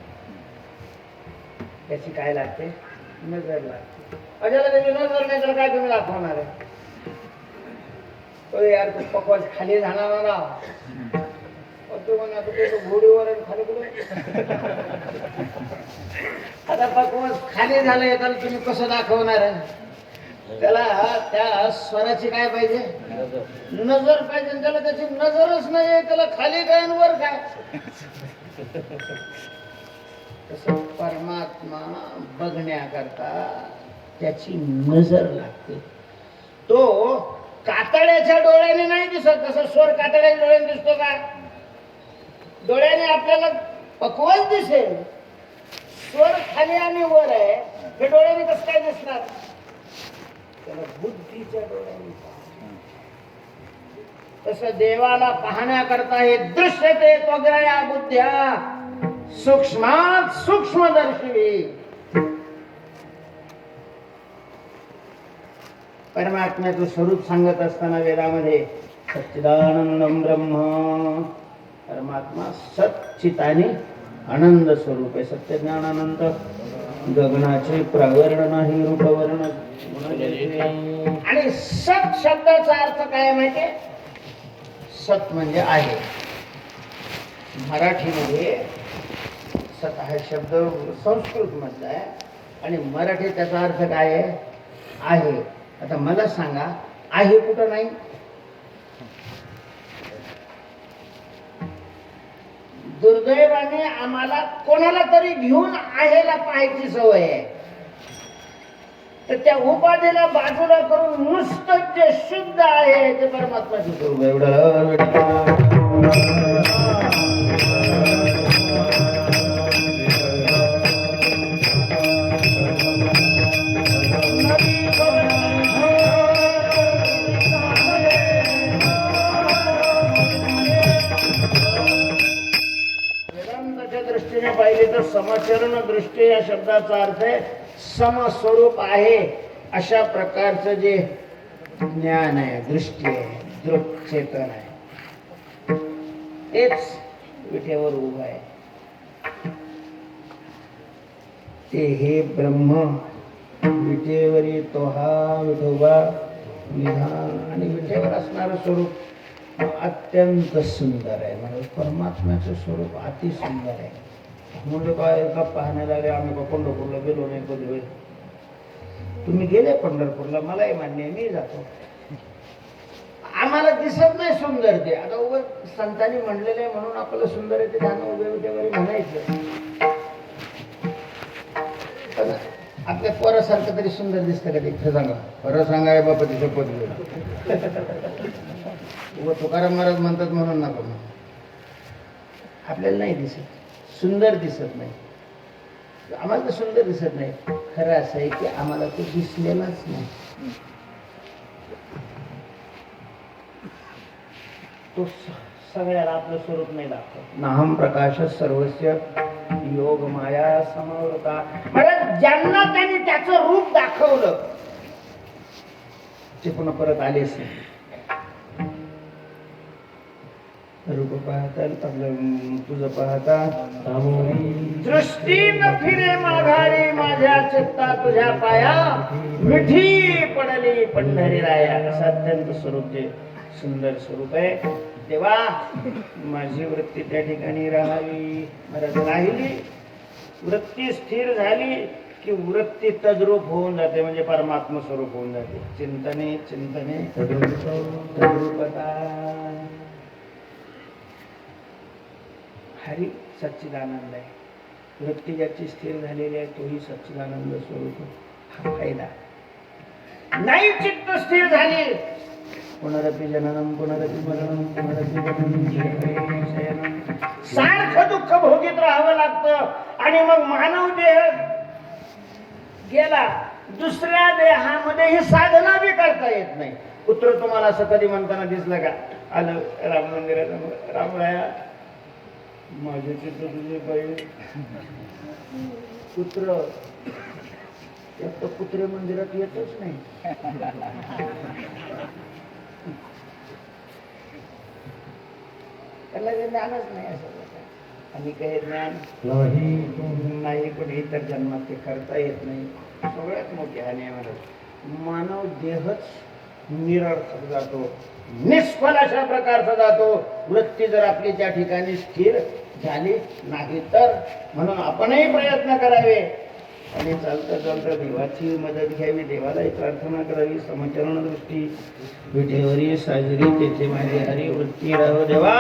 त्याची काय लागते? नजर लागते. अजाला त्याची नजर नाही तर काय तुम्ही दाखवणार आहे? यार तू पकवास खाली जाणार ना, तू म्हणा तू घोडीवर खाली कुठे. आता पकवास खाली झालंय तर तुम्ही कसं दाखवणार आहे? त्याला त्या स्वराची काय पाहिजे? नजर पाहिजे. त्याला त्याची नजरच नाही, त्याला खाली काय वर काय. तसं परमात्मा बघण्याकरता त्याची नजर लागते. तो कातड्याच्या डोळ्याने नाही दिसत. तसं स्वर कातड्याच्या डोळ्याने दिसतो का? डोळ्याने आपल्याला पकवास दिसेल. स्वर खाली आणि वर आहे, हे डोळ्याने कसं काय दिसणार? त्याला बुद्धीच्या डोळ्याने. तसं देवाला पाहण्याकरता हे दृश्य ते त्वग्रया बुद्ध्या सूक्ष्मात सूक्ष्मदर्शी. परमात्म्याचं स्वरूप सांगत असताना वेदामध्ये सच्चिदानंदम ब्रह्म, परमात्मा सच्चिताने आनंद स्वरूप आहे. सत्य ज्ञानानंद गगनाचे प्रावरण नाही रूपवर्ण. आणि सत शब्दाचा अर्थ काय माहितीये? सत म्हणजे आहे. मराठीमध्ये सत हा शब्द संस्कृत मधला आहे आणि मराठी त्याचा अर्थ काय आहे? आहे. आता मला सांगा आहे कुठं नाही? दुर्दैवाने आम्हाला कोणाला तरी घेऊन आहेला पाहायची सवय आहे. तर त्या उपाधीला बाजूला करून नुसतं जे शुद्ध आहे ते परमात्माचे स्वरूप आहे. एवढं वेदांताच्या दृष्टीने पाहिले तर समचरण दृष्टी या शब्दाचा अर्थ आहे समस्वरूप आहे. अशा प्रकारचं जे ज्ञान आहे, दृष्टी आहे, दृक्चेतन आहे, तेच विठेवर उभं आहे. ते हे ब्रह्म विठेवरी तो हा विठोबा निधान. आणि विठेवर असणारं स्वरूप अत्यंत सुंदर आहे. म्हणजे परमात्म्याचं स्वरूप अति सुंदर आहे. म्हणजे काय एका पाहण्याला आले. आम्ही पंढरपूरला गेलो नाही कधी वेळ. तुम्ही गेले पंढरपूरला, मलाही मान्य आहे, मी जातो. आम्हाला दिसत नाही सुंदर ते. आता उभं संतांनी म्हणलेलं आहे म्हणून आपलं सुंदर आहे ते ध्यान उभे उभे म्हणायचं. पण आपल्या पोरासारखं तरी सुंदर दिसतं का ते? सांगा खरं सांगाय बापा तिथे पद व तुकाराम महाराज म्हणतात म्हणून नका म्हणून. आपल्याला नाही दिसत, सुंदर दिसत नाही. आम्हाला तर सुंदर दिसत नाही. खरं असं आहे की आम्हाला तो दिसलेलाच नाही. तो सगळ्याला आपलं स्वरूप नाही दाखवत. नाहम प्रकाश सर्वस्य योग माया समवृता. म्हणजे ज्यांना त्यांनी त्याचं रूप दाखवलं ते पुन्हा परत आलेच नाही. रूप पाहता आपलं तुझं पाहता दृष्टी न फिरे माघारी माझ्या चित्ता तुझ्या पाया मिठी पडली पंढरी राया. असं अत्यंत स्वरूप जे सुंदर स्वरूप आहे. तेव्हा माझी वृत्ती त्या ठिकाणी राहावी. महाराज राहिली वृत्ती स्थिर झाली की वृत्ती तद्रूप होऊन जाते. म्हणजे परमात्मा स्वरूप होऊन जाते. चिंतने चिंतने तद्रूपता. हरी सच्चिदानंद आहे. वृत्ती ज्याची स्थिर झालेली आहे तोही सच्चिदानंद स्वरूप. हा फायदा. नाही चित्त स्थिर झाली पुनरपि जननम पुनरपि मरणम पुनरपि जननम शयनम. सारखं दुःख भोगीत राहावं लागतं आणि मग मानव देह गेला दुसऱ्या देहामध्ये ही साधना बी करता येत नाही. पुत्र तुम्हाला असं कधी म्हणताना दिसलं का? आलं राम मंदिरात रामराया माझे चित्र तुझे पाहिजे पुत्र. एक तर कुत्रे मंदिरात येतच नाही. त्याला काही ज्ञानच नाही असं. आणि काही ज्ञान नाही कुठे इतर जन्मात ते करता येत नाही. सगळ्यात मोठी हानी आहे मला. मानव देहच निरर्थक जातो, निष्फल अशा प्रकारचा जातो. वृत्ती जर आपली त्या ठिकाणी स्थिर झाली नाही तर. म्हणून आपणही प्रयत्न करावे आणि चालता चालता देवाची मदत घ्यावी, देवालाही प्रार्थना करावी. समचरण दृष्टी विठेवरी साजरी तेथे माझी हरी वृत्ती राहो देवा.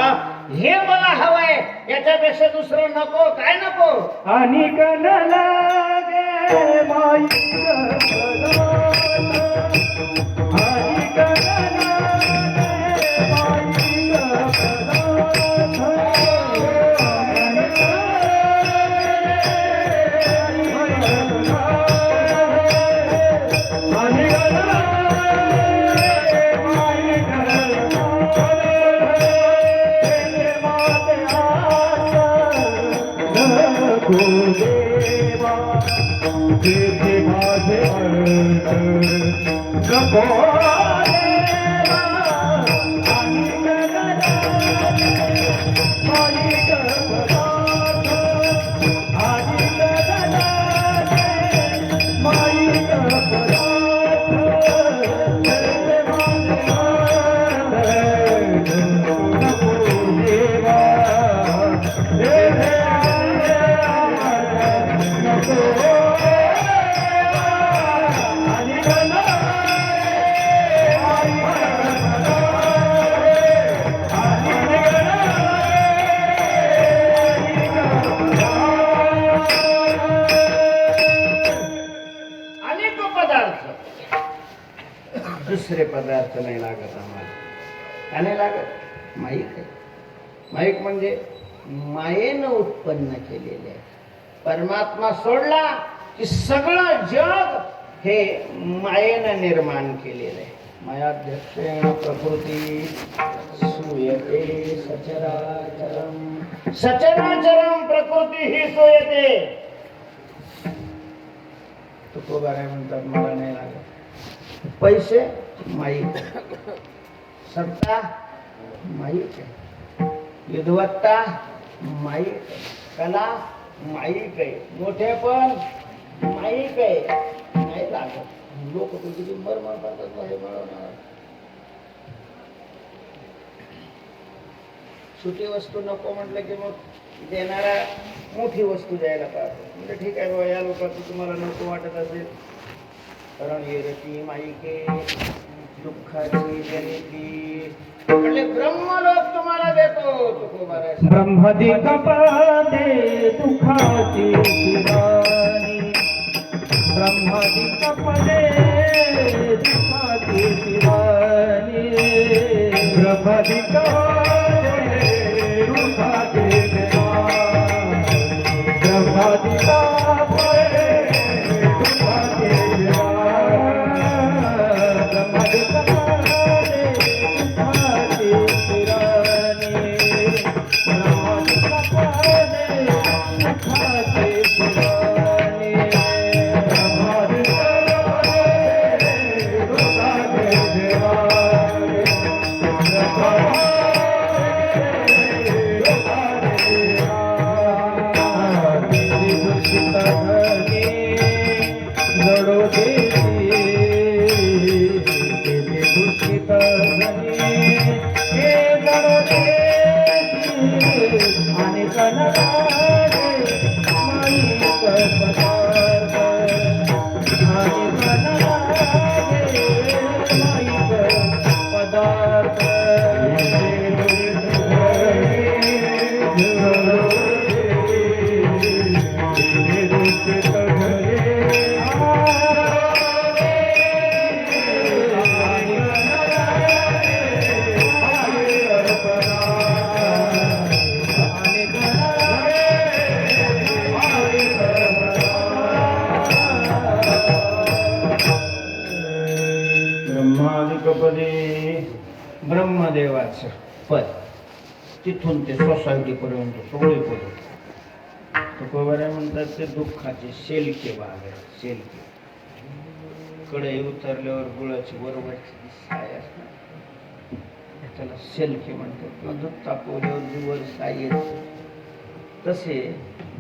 हे मला हवंय, याच्यापेक्षा दुसरं नको. काय नको? आणि लागे माई दुसरे पदार्थ नाही लागत आम्हाला. का नाही लागत? माईक आहे. माईक म्हणजे मायेनं उत्पन्न केलेले आहे. परमात्मा सोडला की सगळं जग हे मायेनं निर्माण केलेलं आहे. मायाध्यक्षेण प्रकृती सूयते सचराचरम. सचराचरम प्रकृती ही सूयते. तुकोबाराय म्हणतात मला नाही लागत. पैसे माईक, सत्ता माईक आहे, विद्वत्ता माईक, कला माईक आहे, मोठेपण माईक आहे. नाही लागत. लोक किती मरमर करतात हे मिळवणार. छोटी वस्तू नको म्हटलं की मग देणारा मोठी वस्तू द्यायला पाहिजे. म्हणजे ठीक आहे बाबा, या लोकांचं तुम्हाला नको वाटत असेल कारण येरती माईके दुःखाची जनिती म्हणजे ब्रह्मलोक तुम्हाला देतो. तुकोबाराय ब्रह्मदिक पदे दुःखाची शिवानी. ब्रह्मदिक पदे दुःखाची शिवानी. ब्रह्मदिक पदे दुःखाची शिवानी. ब्रह्मदिक पदे दुःखाची शिवानी. ब्रह्मदेवाचं पद, तिथून ते सोसायटीपर्यंत सगळे पद. तुकोबारा म्हणतात ते दुःखाचे शेलके भाग आहे, शेलके. कडे उतरल्यावर गुळाची वरवरची साय असणार, त्याला शेलके म्हणतात. किंवा दूध तापवल्यावर जी वर साय येते, तसे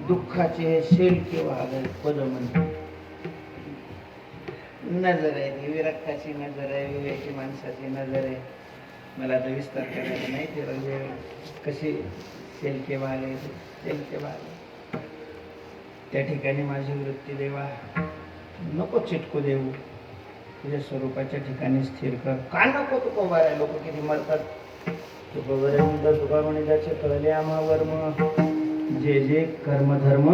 दुःखाचे हे शेलके भाग आहे पद म्हणतात. नजर आहे ती विरक्ताची नजर आहे, विवेकी माणसाची नजर आहे. मला आता विस्तार करायला नाही ते वेळ कशी शेलके भाग आहे, शेलके भाग आहे. त्या ठिकाणी माझी वृत्ती देवा नको चिटकू देऊ, तुझ्या स्वरूपाच्या ठिकाणी स्थिर कर. का नको तू कोबार आहे? लोक किती मरतात. तू कोबार म्हणतात तुका म्हणे ज्याचे कळले आम्हा वर्म, जे जे कर्मधर्म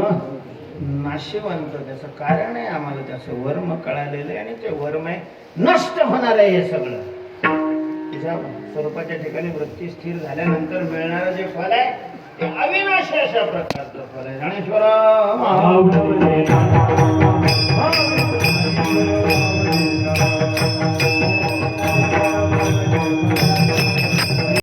नाशिवंत, त्याचं कारण आहे आम्हाला त्याचं वर्म कळालेलं आहे आणि ते वर्म आहे नष्ट होणार आहे. हे सगळं तुझ्या स्वरूपाच्या ठिकाणी वृत्ती स्थिर झाल्यानंतर मिळणारं जे फल आहे ते अविनाशी अशा प्रकारचं फल आहे. ज्ञानेश्वर आवडले